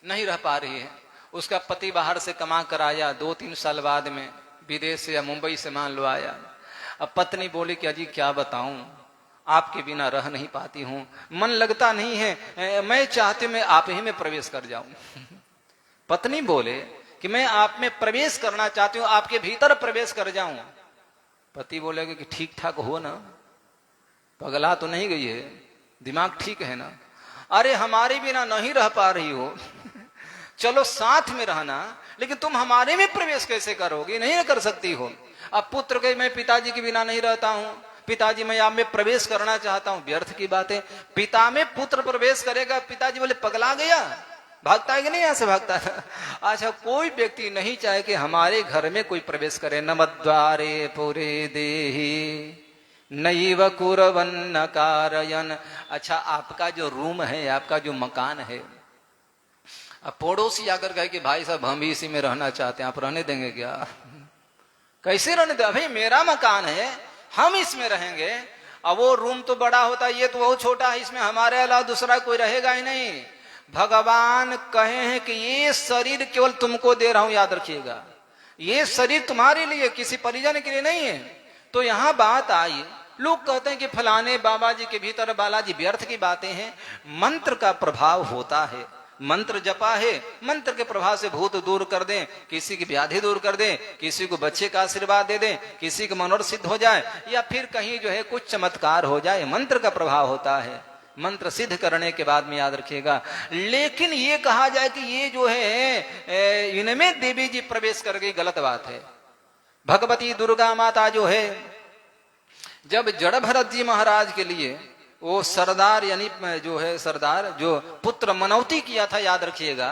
नहीं रह पा रही है। उसका पति बाहर से कमा कर आया, 2-3 साल बाद में विदेश से या मुंबई से मान लो आया। अब पत्नी बोली कि अजी क्या बताऊं, आपके बिना रह नहीं पाती हूं, मन लगता नहीं है, मैं चाहती हूं मैं आप ही में प्रवेश कर जाऊं। पत्नी बोले कि मैं आप में प्रवेश करना चाहती हूं, आपके भीतर प्रवेश कर जाऊं। पति बोलेगा कि ठीक ठाक हो ना, पगला तो नहीं गई है, दिमाग ठीक है ना? अरे हमारे बिना नहीं रह पा रही हो, चलो साथ में रहना, लेकिन तुम हमारे में प्रवेश कैसे करोगी? नहीं कर सकती हो। अब पुत्र के, मैं पिताजी के बिना नहीं रहता हूं, पिताजी मैं आप में प्रवेश करना चाहता हूं, व्यर्थ की बात है। पिता में पुत्र प्रवेश करेगा, पिताजी बोले पगला गया, भागता है कि नहीं? यहां से भागता है। अच्छा, कोई व्यक्ति नहीं चाहे कि हमारे घर में कोई प्रवेश करे। नमद्वारे पुरे देहि नैव कुर्वन्न कारयन्। अच्छा, आपका जो रूम है, आपका जो मकान है, अब पड़ोसी आकर कहे कि भाई साहब हम भी इसी में रहना चाहते हैं, आप रहने देंगे क्या? कैसे रहने दे? भाई मेरा मकान है, हम इसमें रहेंगे। अब वो रूम तो बड़ा होता है, ये तो बहुत छोटा है, इसमें हमारे अलावा दूसरा कोई रहेगा ही नहीं। भगवान कहे हैं कि ये शरीर केवल तुमको दे रहा हूं, याद रखिएगा, ये शरीर तुम्हारे लिए, किसी परिजन के लिए नहीं है। तो यहां बात आई, लोग कहते हैं कि फलाने बाबा जी के भीतर बालाजी, व्यर्थ की बातें हैं। मंत्र का प्रभाव होता है, मंत्र जपा है, मंत्र के प्रभाव से भूत दूर कर दें, किसी की व्याधि दूर कर दें, किसी को बच्चे का आशीर्वाद दे दें, किसी का मनोरथ सिद्ध हो जाए, या फिर कहीं जो है कुछ चमत्कार हो जाए, मंत्र का प्रभाव होता है। मंत्र सिद्ध करने के बाद में याद रखिएगा। लेकिन ये कहा जाए कि ये जो है इनमें देवी जी प्रवेश कर गई, गलत बात है। भगवती दुर्गा माता जो है, जब जड़ भरत जी महाराज के लिए वो सरदार यानी जो है सरदार जो पुत्र मनौती किया था, याद रखिएगा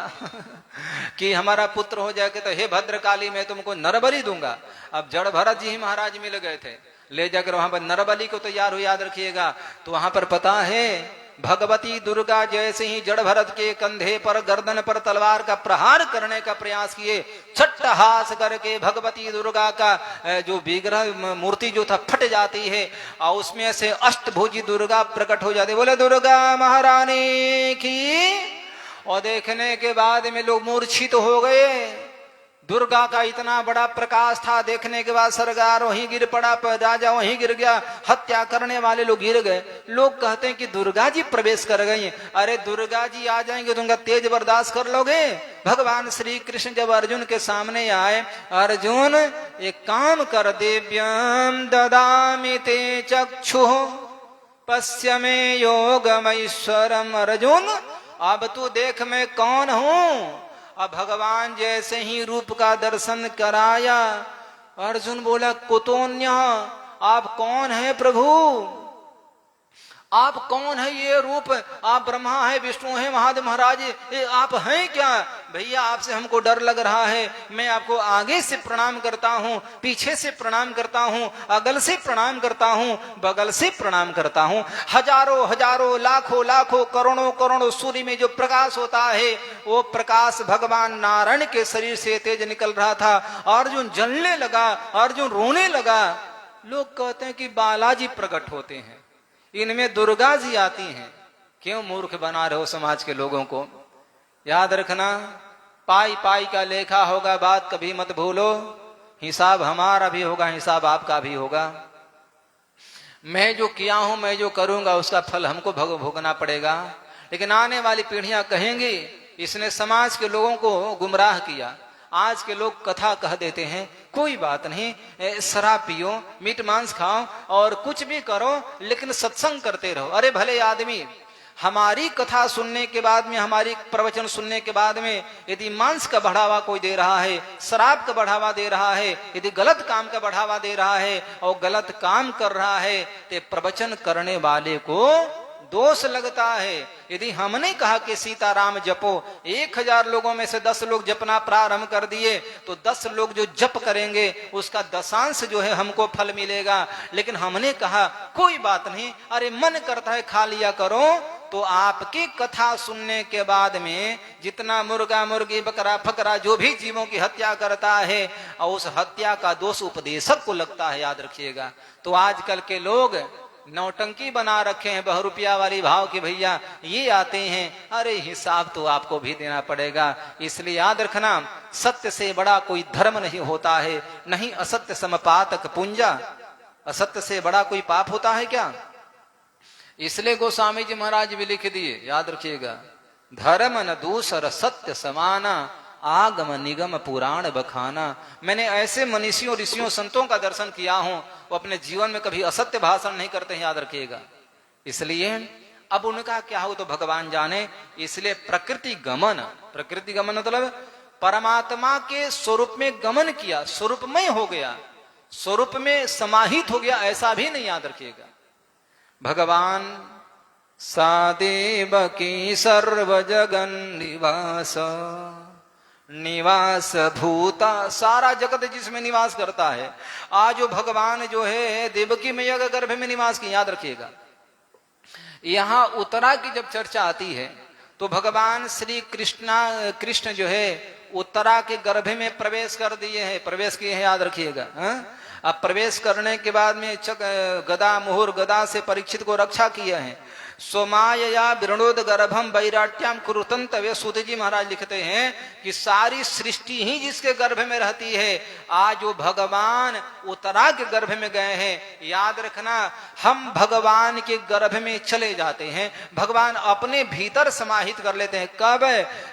कि हमारा पुत्र हो जाए तो हे भद्रकाली मैं तुमको नरबली दूंगा। अब जड़ भरत जी ही महाराज मिल गए थे, ले जाकर वहां पर नरबली को तैयार हो, याद रखिएगा। तो वहां पर पता है भगवती दुर्गा जैसे ही जड़ भरत के कंधे पर गर्दन पर तलवार का प्रहार करने का प्रयास किए, छट्टहास करके भगवती दुर्गा का जो विग्रह मूर्ति जो था फट जाती है और उसमें से अष्टभुजी दुर्गा प्रकट हो जाती। बोले दुर्गा महारानी की। और देखने के बाद में लोग मूर्छित हो गए। दुर्गा का इतना बड़ा प्रकाश था, देखने के बाद सरदार वहीं गिर पड़ा, राजा वहीं गिर गया, हत्या करने वाले लोग गिर गए। लोग कहते हैं कि दुर्गा जी प्रवेश कर गई। अरे दुर्गा जी आ जाएंगे तो उनका तेज बर्दाश्त कर लोगे? भगवान श्री कृष्ण जब अर्जुन के सामने आए, अर्जुन एक काम कर, दिव्यम ददामि ते चक्षु पश्य मे योगमैश्वरम। अर्जुन अब तू देख मैं कौन हूं। अब भगवान जैसे ही रूप का दर्शन कराया, अर्जुन बोला कुतोन्य, आप कौन है प्रभु? आप कौन है? ये रूप आप ब्रह्मा है, विष्णु है, महादेव महाराज, ये आप हैं क्या? भैया आपसे हमको डर लग रहा है, मैं आपको आगे से प्रणाम करता हूँ, पीछे से प्रणाम करता हूँ, अगल से प्रणाम करता हूँ, बगल से प्रणाम करता हूँ। हजारों हजारों लाखों लाखों करोड़ों करोड़ों सूर्य में जो प्रकाश होता है वो प्रकाश भगवान नारायण के शरीर से तेज निकल रहा था। अर्जुन जलने लगा, अर्जुन रोने लगा। लोग कहते हैं कि बालाजी प्रकट होते हैं, इनमें दुर्गा जी आती हैं। क्यों मूर्ख बना रहे हो समाज के लोगों को? याद रखना, पाई पाई का लेखा होगा, बात कभी मत भूलो। हिसाब हमारा भी होगा, हिसाब आपका भी होगा। मैं जो किया हूं, मैं जो करूंगा, उसका फल हमको भोगना पड़ेगा। लेकिन आने वाली पीढ़ियां कहेंगी इसने समाज के लोगों को गुमराह किया। आज के लोग कथा कह देते हैं, कोई बात नहीं, शराब पियो, मीट मांस खाओ और कुछ भी करो, लेकिन सत्संग करते रहो। अरे भले आदमी, हमारी कथा सुनने के बाद में, हमारी प्रवचन सुनने के बाद में यदि मांस का बढ़ावा कोई दे रहा है, शराब का बढ़ावा दे रहा है, यदि गलत काम का बढ़ावा दे रहा है और गलत काम कर रहा है, तो प्रवचन करने वाले को दोष लगता है। यदि हमने कहा कि सीताराम जपो, 1000 लोगों में से 10 लोग जपना प्रारंभ कर दिए तो 10 लोग जो जप करेंगे उसका दशांश जो है हमको फल मिलेगा। लेकिन हमने कहा कोई बात नहीं, अरे मन करता है खा लिया करो। तो आपकी कथा सुनने के बाद में जितना मुर्गा मुर्गी बकरा फकरा जो भी जीवों की हत्या करता है, और उस हत्या का दोष उपदेशक को लगता है, याद रखिएगा। तो आजकल के लोग नौटंकी बना रखे हैं बहुरुपया वाली भाव की, भैया ये आते हैं, अरे हिसाब तो आपको भी देना पड़ेगा। इसलिए याद रखना, सत्य से बड़ा कोई धर्म नहीं होता है, नहीं असत्य समपातक पुंजा। असत्य से बड़ा कोई पाप होता है क्या? इसलिए गोस्वामी जी महाराज भी लिख दिए, याद रखिएगा, धर्म न दूसर सत्य समाना, आगम निगम पुराण बखाना। मैंने ऐसे मनीषियों ऋषियों संतों का दर्शन किया हूं, वो अपने जीवन में कभी असत्य भाषण नहीं करते हैं, याद रखिएगा। इसलिए अब उनका क्या हो तो भगवान जाने। इसलिए प्रकृति गमन, प्रकृति गमन मतलब परमात्मा के स्वरूप में गमन किया, स्वरूपमय हो गया, स्वरूप में समाहित हो गया, ऐसा भी नहीं, याद रखिएगा। भगवान सादेव की सर्व जगन निवास, निवास भूता, सारा जगत जिसमें निवास करता है। आज जो भगवान जो है देवकी मैया के गर्भ में निवास की, याद रखिएगा। यहां उत्तरा की जब चर्चा आती है तो भगवान श्री कृष्ण जो है उत्तरा के गर्भ में प्रवेश कर दिए हैं, प्रवेश किए हैं, याद रखिएगा। अब प्रवेश करने के बाद में गदा मुहुर गदा से परीक्षित को रक्षा किया है। सोमाया विरणोद गर्भम वैराट्याम कुरुतंत, वे सूत जी महाराज लिखते हैं कि सारी सृष्टि ही जिसके गर्भ में रहती है। आज जो भगवान उत्तरा के गर्भ में गए हैं, याद रखना, हम भगवान के गर्भ में चले जाते हैं, भगवान अपने भीतर समाहित कर लेते हैं। कब?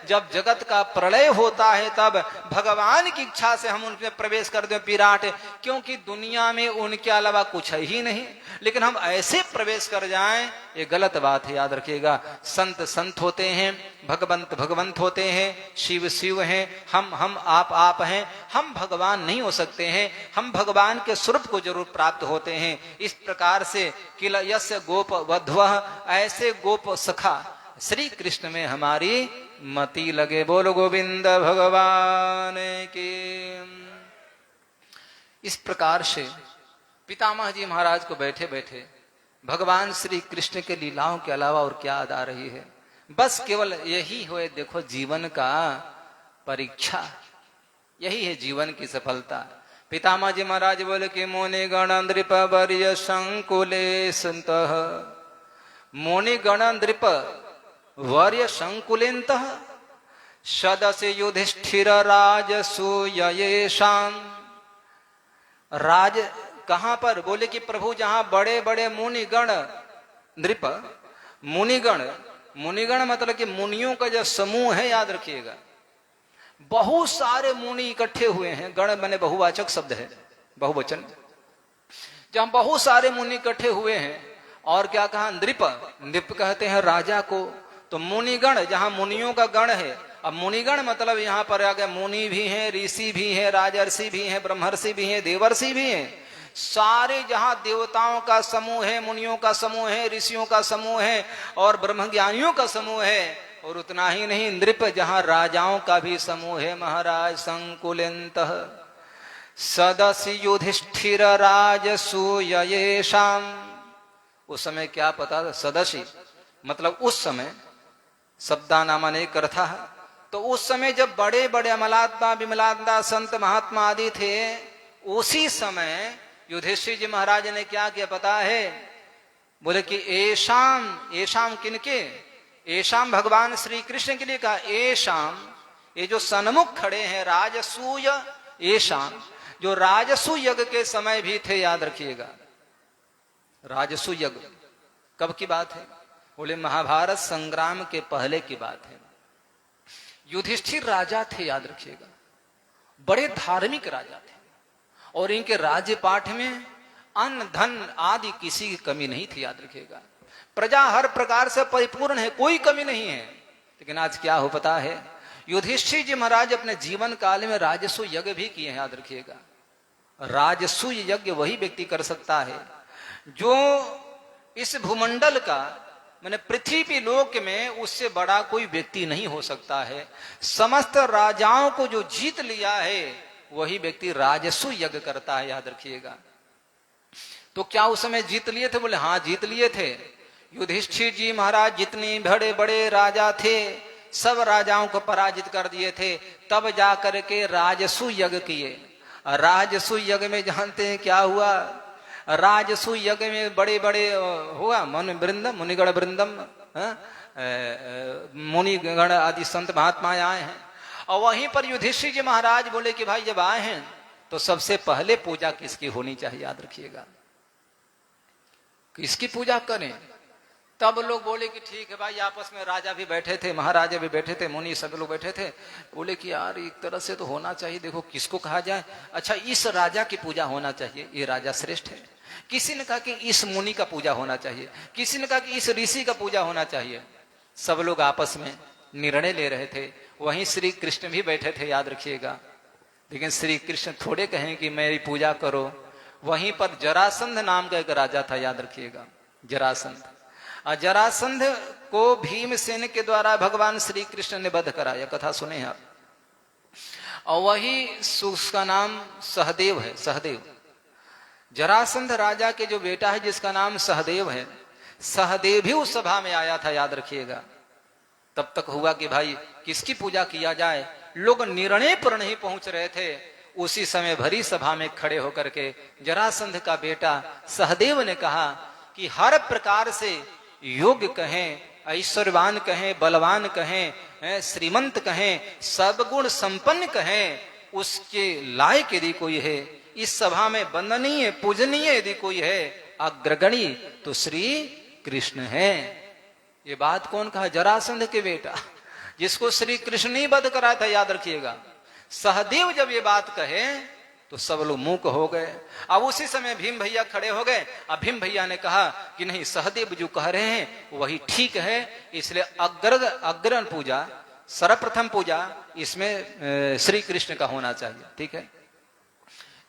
जब जगत का प्रलय होता है, तब भगवान की इच्छा से हम उनमें प्रवेश कर दें विराट, क्योंकि दुनिया में उनके अलावा कुछ है ही नहीं। लेकिन हम ऐसे प्रवेश कर जाएं ये गलत बात है, याद रखिएगा। संत संत होते हैं, भगवंत भगवंत होते हैं, शिव शिव हैं, हम आप हैं। हम भगवान नहीं हो सकते हैं, हम भगवान के स्वरूप को जरूर प्राप्त होते हैं। इस प्रकार से किल यस्य गोप वध्वः, ऐसे गोप सखा श्री कृष्ण में हमारी मति लगे। बोलो गोविंद भगवान की। इस प्रकार से पितामह जी महाराज को बैठे बैठे भगवान श्री कृष्ण के लीलाओं के अलावा और क्या याद आ रही है? बस केवल यही हुए, देखो जीवन का परीक्षा, यही है जीवन की सफलता। पितामह जी महाराज बोले कि मुनि गण नृप वर्य संकुले संतः, मुनि गण नृप वर्य संकुलेन्तः सदस्य युधिष्ठिर राजसूययेषाम्। राज कहां पर? बोले कि प्रभु जहां बड़े बड़े मुनिगण, नृप मुनिगण, मुनिगण मतलब कि मुनियों का जो समूह है, याद रखिएगा। बहुत सारे मुनि इकट्ठे हुए हैं, गण माने बहुवाचक शब्द है, बहुवचन। जहां बहुत सारे मुनि इकट्ठे हुए हैं, और क्या कहा? नृप, नृप कहते हैं राजा को। तो मुनिगण, जहां मुनियों का गण है। अब मुनिगण मतलब यहां पर आ गया, मुनि भी हैं, ऋषि भी हैं, राजर्षि भी हैं, ब्रह्मर्षि भी हैं, देवर्षि भी हैं। सारे जहां देवताओं का समूह है, मुनियों का समूह है, ऋषियों का समूह है और ब्रह्मज्ञानियों का समूह है। और उतना ही नहीं, नृप जहां राजाओं का भी समूह है महाराज। संकुलेन्तः सदस्य युधिष्ठिर राजसूययेषाम्। उस समय क्या पता? सदस्य मतलब उस समय, शब्दानाम अनेक अर्थ है। तो उस समय जब बड़े बड़े अमलात्मा विमलात्मा संत महात्मा आदि थे, उसी समय युधिष्ठिर जी महाराज ने क्या किया पता है? बोले कि एशाम, एशाम किनके? एशाम भगवान श्री कृष्ण के लिए कहा। एशाम, ये जो सन्मुख खड़े हैं राजसूय, एशाम जो राजसू यज्ञ के समय भी थे, याद रखिएगा। राजसू यज्ञ कब की बात है? बोले महाभारत संग्राम के पहले की बात है। युधिष्ठिर राजा थे, याद रखिएगा, बड़े धार्मिक राजा थे, और इनके राज्य पाठ में अन्न धन आदि किसी की कमी नहीं थी, याद रखिएगा। प्रजा हर प्रकार से परिपूर्ण है, कोई कमी नहीं है। लेकिन आज क्या हो पता है? युधिष्ठिर जी महाराज अपने जीवन काल में राजसूय यज्ञ भी किए हैं, याद रखिएगा। राजसूय यज्ञ वही व्यक्ति कर सकता है जो इस भूमंडल का, मैंने पृथ्वी पे लोक में उससे बड़ा कोई व्यक्ति नहीं हो सकता है। समस्त राजाओं को जो जीत लिया है, वही व्यक्ति राजसूय यज्ञ करता है, याद रखिएगा। तो क्या उस समय जीत लिए थे? बोले हाँ जीत लिए थे। युधिष्ठिर जी महाराज जितने बड़े बड़े राजा थे, सब राजाओं को पराजित कर दिए थे। तब जाकर के राजसूय यज्ञ किए। राजसूय यज्ञ में जानते हैं क्या हुआ? राजसूय यज्ञ में बड़े बड़े हुआ मुनि वृंदम, मुनिगण वृंदम, मुनिगण आदि संत महात्मा आए हैं। और वहीं पर युधिष्ठिर जी महाराज बोले कि भाई जब आए हैं तो सबसे पहले पूजा किसकी होनी चाहिए? याद रखिएगा, किसकी पूजा करें? तब लोग बोले कि ठीक है भाई। आपस में राजा भी बैठे थे, महाराजा भी बैठे थे, मुनि सब लोग बैठे थे। बोले कि यार एक तरह से तो होना चाहिए, देखो किसको कहा जाए। अच्छा, इस राजा की पूजा होना चाहिए, ये राजा श्रेष्ठ है। किसी ने कहा कि इस मुनि का पूजा होना चाहिए, किसी ने कहा कि इस ऋषि का पूजा होना चाहिए। सब लोग आपस में निर्णय ले रहे थे। वहीं श्री कृष्ण भी बैठे थे, याद रखिएगा। लेकिन श्री कृष्ण थोड़े कहें कि मेरी पूजा करो। वहीं पर जरासंध नाम का एक राजा था, याद रखिएगा, जरासंध। जरासंध को भीमसेन के द्वारा भगवान श्री कृष्ण ने वध करा, यह कथा सुने हैं आप। और वही उसका नाम सहदेव है, सहदेव। जरासंध राजा के जो बेटा है जिसका नाम सहदेव है, सहदेव भी उस सभा में आया था, याद रखिएगा। तब तक हुआ कि भाई किसकी पूजा किया जाए। लोग निर्णय पर नहीं पहुंच रहे थे। उसी समय भरी सभा में खड़े होकर के जरासंध का बेटा सहदेव ने कहा कि हर प्रकार से योग्य कहें, ऐश्वर्यवान कहें, बलवान कहें, श्रीमंत कहें, सब गुण संपन्न कहें, उसके लायक यदि कोई है इस सभा में, वंदनीय पूजनीय यदि कोई है, अग्रगणी, तो श्री कृष्ण है। ये बात कौन कहा? जरासंध के बेटा, जिसको श्री कृष्ण ने वध करा था, याद रखिएगा। सहदेव जब ये बात कहे तो सब लोग मूक हो गए। अब उसी समय भीम भैया खड़े हो गए। अब भीम भैया ने कहा कि नहीं, सहदेव जो कह रहे हैं वही ठीक है, इसलिए अग्रगण पूजा, सर्वप्रथम पूजा इसमें श्री कृष्ण का होना चाहिए। ठीक है,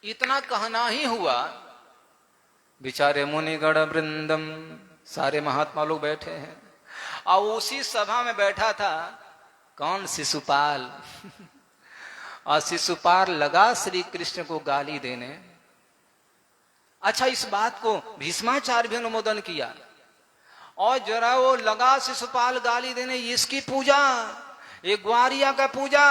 इतना कहना ही हुआ। बेचारे मुनिगण वृंदम, सारे महात्मा लोग बैठे हैं। और उसी सभा में बैठा था कौन? शिशुपाल। और शिशुपाल लगा श्री कृष्ण को गाली देने। अच्छा, इस बात को भीष्माचार्य भी अनुमोदन किया। और जरा वो लगा शिशुपाल गाली देने, इसकी पूजा, ये ग्वारिया का पूजा,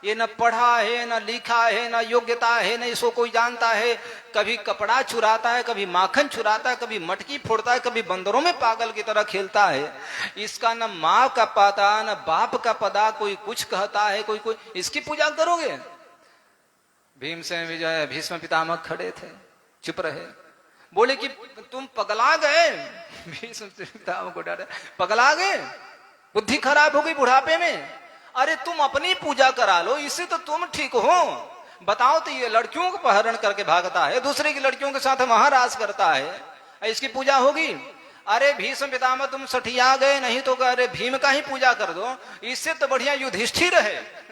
ये न पढ़ा है, न लिखा है, न योग्यता है, न इसको कोई जानता है। कभी कपड़ा चुराता है, कभी माखन चुराता है, कभी मटकी फोड़ता है, कभी बंदरों में पागल की तरह खेलता है। इसका न माँ का पता न बाप का पता, कोई कुछ कहता है, कोई इसकी पूजा करोगे? भीमसेन विजय भीष्म पितामह खड़े थे, चुप रहे। बोले कि तुम पगला गए। भीष्म पितामह को डरे, पगला गए, बुद्धि खराब हो गई बुढ़ापे में। अरे तुम अपनी पूजा करा लो, इससे तो तुम ठीक हो। बताओ तो ये लड़कियों को अपहरण करके भागता है, दूसरे की लड़कियों के साथ महाराज करता है, इसकी पूजा होगी? अरे भीष्म पितामह तुम सठिया गए, नहीं तो अरे भीम का ही पूजा कर दो, इससे तो बढ़िया युधिष्ठिर है।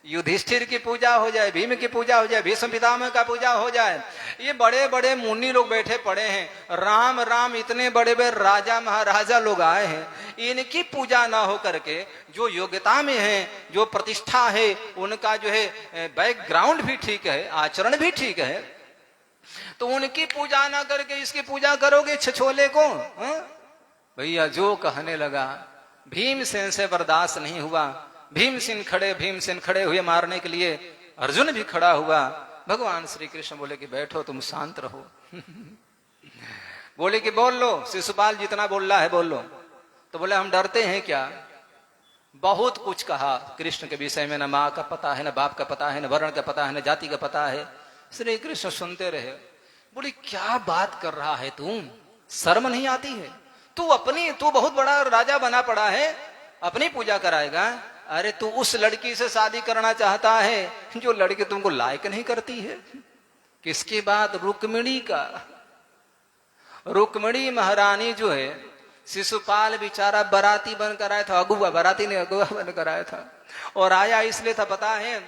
युधिष्ठिर की पूजा हो जाए, भीम की पूजा हो जाए, भीष्म पितामह का पूजा हो जाए। ये बड़े बड़े मुनि लोग बैठे पड़े हैं, राम राम इतने बड़े बड़े राजा महाराजा लोग आए हैं, इनकी पूजा ना हो करके जो योग्यता में है, जो प्रतिष्ठा है, उनका जो है बैकग्राउंड भी ठीक है, आचरण भी ठीक है, तो उनकी पूजा ना करके इसकी पूजा करोगे छछोले को? भैया जो कहने लगा, भीमसेन से बर्दाश्त नहीं हुआ। भीमसेन खड़े हुए मारने के लिए। अर्जुन भी खड़ा हुआ। भगवान श्री कृष्ण बोले कि बैठो, तुम शांत रहो। बोले कि बोल लो, शिशुपाल जितना बोल रहा है बोल लो। तो बोले हम डरते हैं क्या? बहुत कुछ कहा कृष्ण के विषय में, न माँ का पता है, न बाप का पता है, न वर्ण का पता है, न जाति का पता है। श्री कृष्ण सुनते रहे। बोले क्या बात कर रहा है तुम, शर्म नहीं आती है? तू बहुत बड़ा राजा बना पड़ा है, अपनी पूजा कराएगा? अरे तू उस लड़की से शादी करना चाहता है जो लड़की तुमको लायक नहीं करती है। किसकी बात? रुक्मिणी का। रुक्मिणी महारानी जो है, शिशुपाल बेचारा बराती बनकर आया था, अगुआ, बराती ने अगुआ बनकर आया था। और आया इसलिए था पता है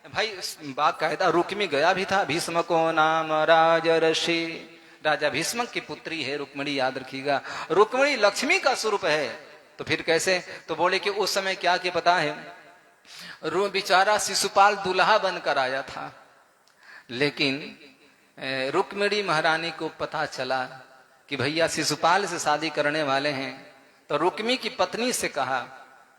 भाई, बाकायदा रुक्मी गया भी था। भीष्म को नाम राजर्षि, राजा भीष्म की पुत्री है रुक्मिणी, याद रखिएगा। रुक्मिणी लक्ष्मी का स्वरूप है, तो फिर कैसे? तो बोले कि उस समय क्या कि पता है, बेचारा शिशुपाल दूल्हा बनकर आया था, लेकिन रुक्मिणी महारानी को पता चला कि भैया शिशुपाल से शादी करने वाले हैं। तो रुक्मी की पत्नी से कहा,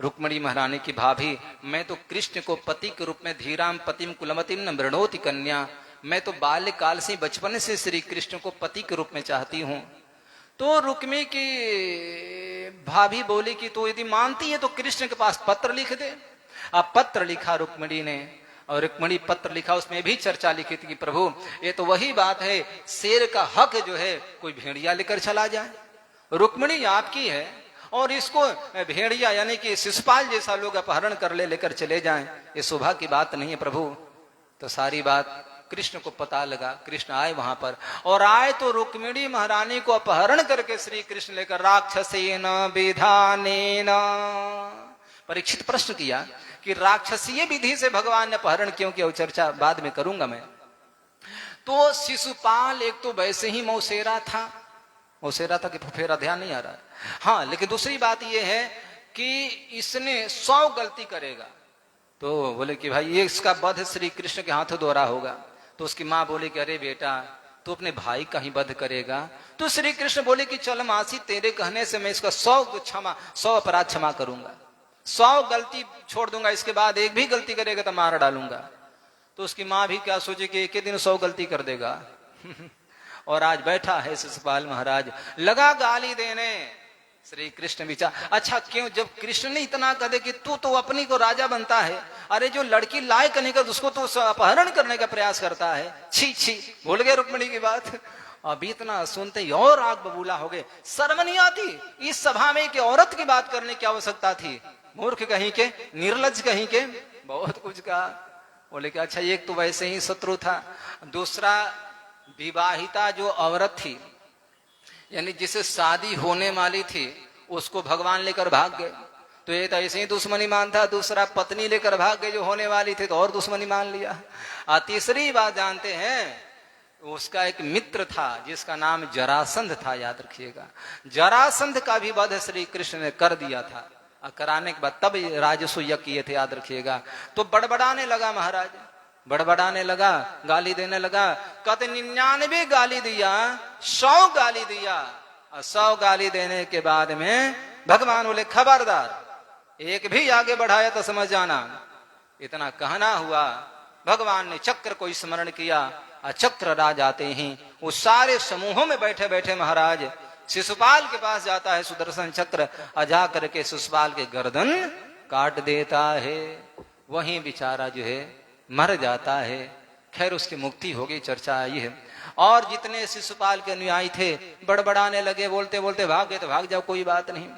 रुक्मिणी महारानी की भाभी, मैं तो कृष्ण को पति के रूप में धीराम पतिम कुलमतिम न मृणोति कन्या, मैं तो बाल्यकाल से बचपन से श्री कृष्ण को पति के रूप में चाहती हूँ। तो रुक्मी की भाभी बोली कि तो यदि मानती है तो कृष्ण के पास पत्र लिख दे। अब पत्र लिखा रुक्मिणी ने, और रुक्मिणी पत्र लिखा, उसमें भी चर्चा लिखी थी कि प्रभु ये तो वही बात है, शेर का हक जो है कोई भेड़िया लेकर चला जाए। रुक्मिणी आपकी है और इसको भेड़िया यानी कि शिशुपाल जैसा लोग अपहरण कर लेकर चले जाएं, ये शोभा की बात नहीं है प्रभु। तो सारी बात कृष्ण को पता लगा। कृष्ण आए वहां पर, और आए तो रुक्मिणी महारानी को अपहरण करके श्री कृष्ण लेकर राक्षसेन विधानेन। परीक्षित प्रश्न किया कि राक्षसीय विधि से भगवान ने अपहरण क्यों किया, चर्चा बाद में करूंगा मैं। तो शिशुपाल एक तो वैसे ही मौसेरा था कि फेरा ध्यान नहीं आ रहा है। हाँ, लेकिन दूसरी बात यह है कि इसने 100 गलती करेगा। तो बोले कि भाई ये इसका वध श्री कृष्ण के हाथों द्वारा होगा। तो उसकी माँ बोले कि अरे बेटा तू अपने भाई का ही वध करेगा। तो श्री कृष्ण बोले कि चल मासी, तेरे कहने से मैं इसका 100 अपराध क्षमा करूंगा, 100 गलती छोड़ दूंगा, इसके बाद एक भी गलती करेगा तो मार डालूंगा। तो उसकी माँ भी क्या सोचे कि एक ही दिन 100 गलती कर देगा। और आज बैठा है शिशुपाल महाराज, लगा गाली देने। श्री कृष्ण विचार, अच्छा क्यों, जब कृष्ण ने इतना कह दे कि तू तो अपनी को राजा बनता है, अरे जो लड़की लायक नहीं कर उसको तो अपहरण करने का प्रयास करता है, छी छी। भूल गए रुक्मिणी की बात। अभी इतना सुनते ही और आग बबूला हो गए। शर्म नहीं आती इस सभा में कि औरत की बात करने की आवश्यकता थी? मूर्ख कहीं के, निर्लज कहीं के, बहुत कुछ कहा। बोले कि अच्छा एक तो वैसे ही शत्रु था, दूसरा विवाहिता जो औरत थी यानी जिसे शादी होने वाली थी उसको भगवान लेकर भाग गए, तो ये तो ऐसे ही दुश्मनी मान था। दूसरा पत्नी लेकर भाग गए जो होने वाली थी, तो और दुश्मनी मान लिया। और तीसरी बात जानते हैं, उसका एक मित्र था जिसका नाम जरासंध था, याद रखिएगा। जरासंध का भी वध श्री कृष्ण ने कर दिया था, और कराने के बाद तब राजसूय यज्ञ किए थे, याद रखिएगा। तो बड़बड़ाने लगा महाराज, बड़बड़ाने लगा, गाली देने लगा। कहते 99 गाली दिया, 100 गाली दिया, और 100 गाली देने के बाद में भगवान बोले खबरदार, एक भी आगे बढ़ाया तो समझ जाना। इतना कहना हुआ, भगवान ने चक्र को स्मरण किया, और चक्र राज आते ही उस सारे समूहों में बैठे बैठे महाराज शिशुपाल के पास जाता है सुदर्शन चक्र, और जा करके शिशुपाल के गर्दन काट देता है। वहीं बेचारा जो है मर जाता है। खैर उसकी मुक्ति हो गई, चर्चा आई है। और जितने शिशुपाल के अनुयायी थे बड़बड़ाने लगे, बोलते बोलते भाग गए तो भाग जाओ, कोई बात नहीं।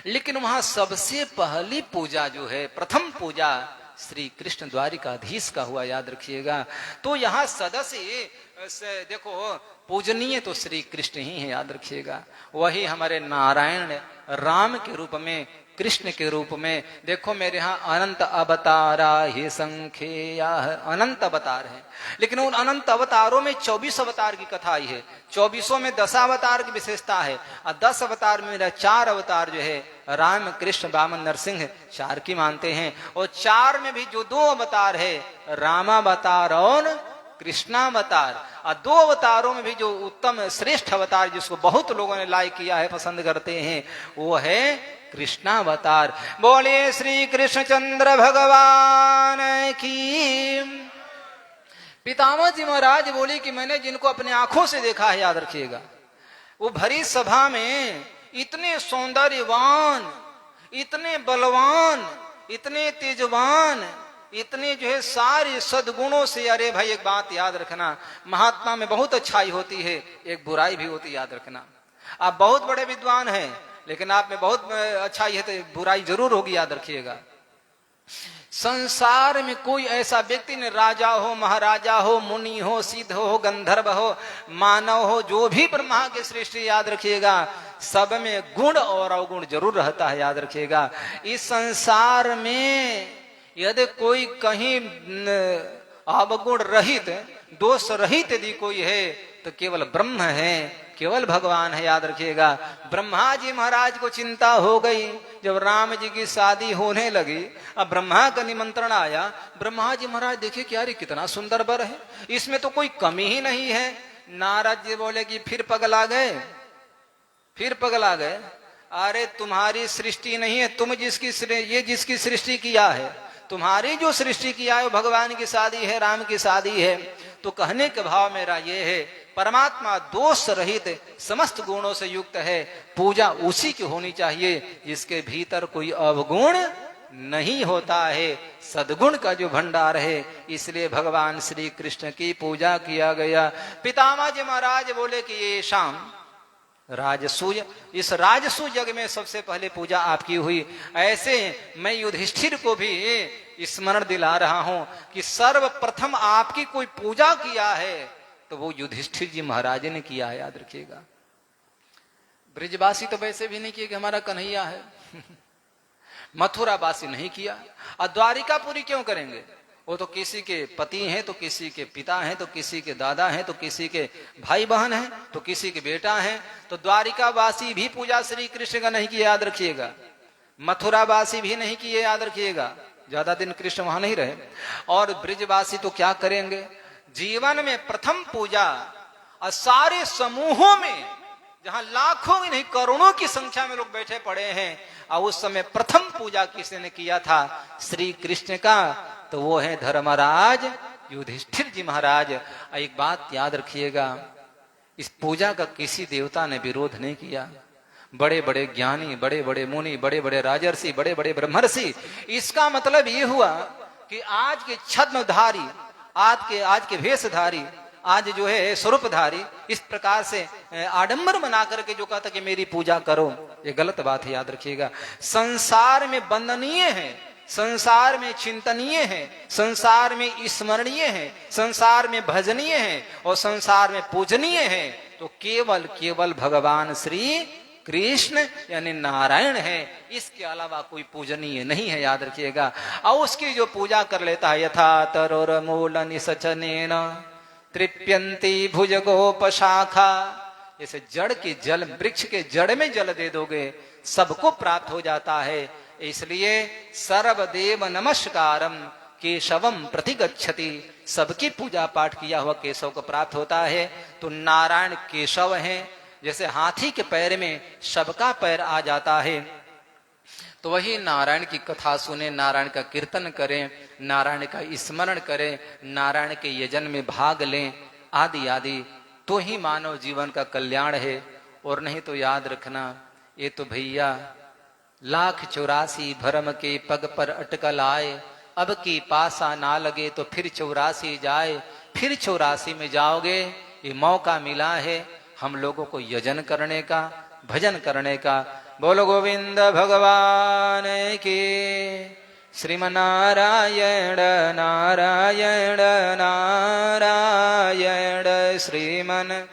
लेकिन वहां सबसे पहली पूजा जो है, प्रथम पूजा श्री कृष्ण द्वारिकाधीश का हुआ, याद रखिएगा। तो यहाँ सदस्य देखो पूजनीय तो श्री कृष्ण ही है, याद रखिएगा। वही हमारे नारायण राम के रूप में, कृष्ण के रूप में। देखो मेरे यहाँ अनंत अवतारा ही संख्या, अनंत अवतार है, लेकिन उन अनंत अवतारों में 24 अवतार की कथा आई है। 24 में 10 अवतार की विशेषता है, और 10 अवतार में मेरा 4 अवतार जो है राम कृष्ण वामन नरसिंह 4 की मानते हैं। और 4 में भी जो 2 अवतार है, रामावतार और कृष्णावतार, और 2 अवतारों में भी जो उत्तम श्रेष्ठ अवतार जिसको बहुत लोगों ने लाइक किया है, पसंद करते हैं, वो है कृष्णावतार। बोले श्री कृष्णचंद्र भगवान की। पितामह जी महाराज बोले कि मैंने जिनको अपने आंखों से देखा है, याद रखिएगा, वो भरी सभा में इतने सौंदर्यवान, इतने बलवान, इतने तेजवान, इतने जो है सारे सद्गुणों से। अरे भाई एक बात याद रखना, महात्मा में बहुत अच्छाई होती है, एक बुराई भी होती है, याद रखना। आप बहुत बड़े विद्वान हैं, लेकिन आप में बहुत अच्छाई है तो बुराई जरूर होगी, याद रखिएगा। संसार में कोई ऐसा व्यक्ति नहीं, राजा हो, महाराजा हो, मुनि हो, सिद्ध हो, गंधर्व हो, मानव हो, जो भी ब्रह्मा के सृष्टि, याद रखिएगा, सब में गुण और अवगुण जरूर रहता है, याद रखिएगा। इस संसार में यदि कोई कहीं अवगुण रहित, दोष रहित यदि कोई है तो केवल ब्रह्म है, केवल भगवान है, याद रखिएगा। ब्रह्मा जी महाराज को चिंता हो गई जब राम जी की शादी होने लगी, अब ब्रह्मा का निमंत्रण आया। ब्रह्मा जी महाराज देखे क्या, रे कितना सुंदर वर है, इसमें तो कोई कमी ही नहीं है। नारद जी बोले कि फिर पगला गए, फिर पगला गए। अरे तुम्हारी सृष्टि नहीं है, तुम जिसकी सृष्टि किया है, तुम्हारी जो सृष्टि किया है भगवान की शादी है, राम की शादी है। तो कहने के भाव मेरा ये है, परमात्मा दोष रहित समस्त गुणों से युक्त है, पूजा उसी की होनी चाहिए जिसके भीतर कोई अवगुण नहीं होता है, सद्गुण का जो भंडार है। इसलिए भगवान श्री कृष्ण की पूजा किया गया। पितामह जी महाराज बोले कि ये शाम राजसूय, इस राजसूय यज्ञ में सबसे पहले पूजा आपकी हुई। ऐसे मैं युधिष्ठिर को भी स्मरण दिला रहा हूं कि सर्वप्रथम आपकी कोई पूजा किया है तो वो युधिष्ठिर जी महाराज ने किया है, याद रखिएगा। ब्रिजवासी तो वैसे भी नहीं किया कि हमारा कन्हैया है मथुरावासी नहीं किया। और द्वारिकापुरी क्यों करेंगे, वो तो किसी के पति हैं, तो किसी के पिता हैं, तो किसी के दादा हैं, तो किसी के भाई बहन हैं, तो किसी के बेटा हैं। तो द्वारिकावासी भी पूजा श्री कृष्ण का नहीं किया, याद रखिएगा। मथुरावासी भी नहीं किए, याद रखिएगा, ज्यादा दिन कृष्ण वहां नहीं रहे। और ब्रिजवासी तो क्या करेंगे, जीवन में प्रथम पूजा, और सारे समूहों में जहां लाखों नहीं करोड़ों की संख्या में लोग बैठे पड़े हैं, और उस समय प्रथम पूजा किसने किया था श्री कृष्ण का, तो वो है धर्मराज युधिष्ठिर जी महाराज। एक बात याद रखिएगा, इस पूजा का किसी देवता ने विरोध नहीं किया। बड़े बड़े ज्ञानी, बड़े बड़े मुनि, बड़े बड़े राजर्षि, बड़े बड़े ब्रह्मर्षि। इसका मतलब ये हुआ कि आज के छद्मधारी, आज के वेशधारी, आज जो है स्वरूपधारी, इस प्रकार से आडंबर बना करके जो कहता कि मेरी पूजा करो, ये गलत बात है, याद रखिएगा। संसार में वंदनीय है संसार में चिंतनीय है, संसार में स्मरणीय है, संसार में भजनीय है और संसार में पूजनीय है, तो केवल केवल भगवान श्री कृष्ण यानी नारायण है। इसके अलावा कोई पूजनीय नहीं है, याद रखिएगा। और उसकी जो पूजा कर लेता है, यथा तरोर मूल निसचनेन तृप्यंती भुजगोपशाखा, जैसे जड़ के जल, वृक्ष के जड़ में जल दे दोगे सबको प्राप्त हो जाता है। इसलिए सर्वदेव नमस्कारम केशवम प्रतिगच्छति, सबकी पूजा पाठ किया हुआ केशव को प्राप्त होता है। तो नारायण केशव हैं, जैसे हाथी के पैर में सबका पैर आ जाता है, तो वही नारायण की कथा सुने, नारायण का कीर्तन करें, नारायण का स्मरण करें, नारायण के यजन में भाग लें, आदि आदि, तो ही मानव जीवन का कल्याण है। और नहीं तो याद रखना, ये तो भैया 1,84 भरम के पग पर अटकल आए, अब की पासा ना लगे तो फिर 84 जाए, फिर 84 में जाओगे। ये मौका मिला है हम लोगों को यजन करने का, भजन करने का। बोलो गोविंद भगवान की। श्रीमनारायण नारायण नारायण श्रीमन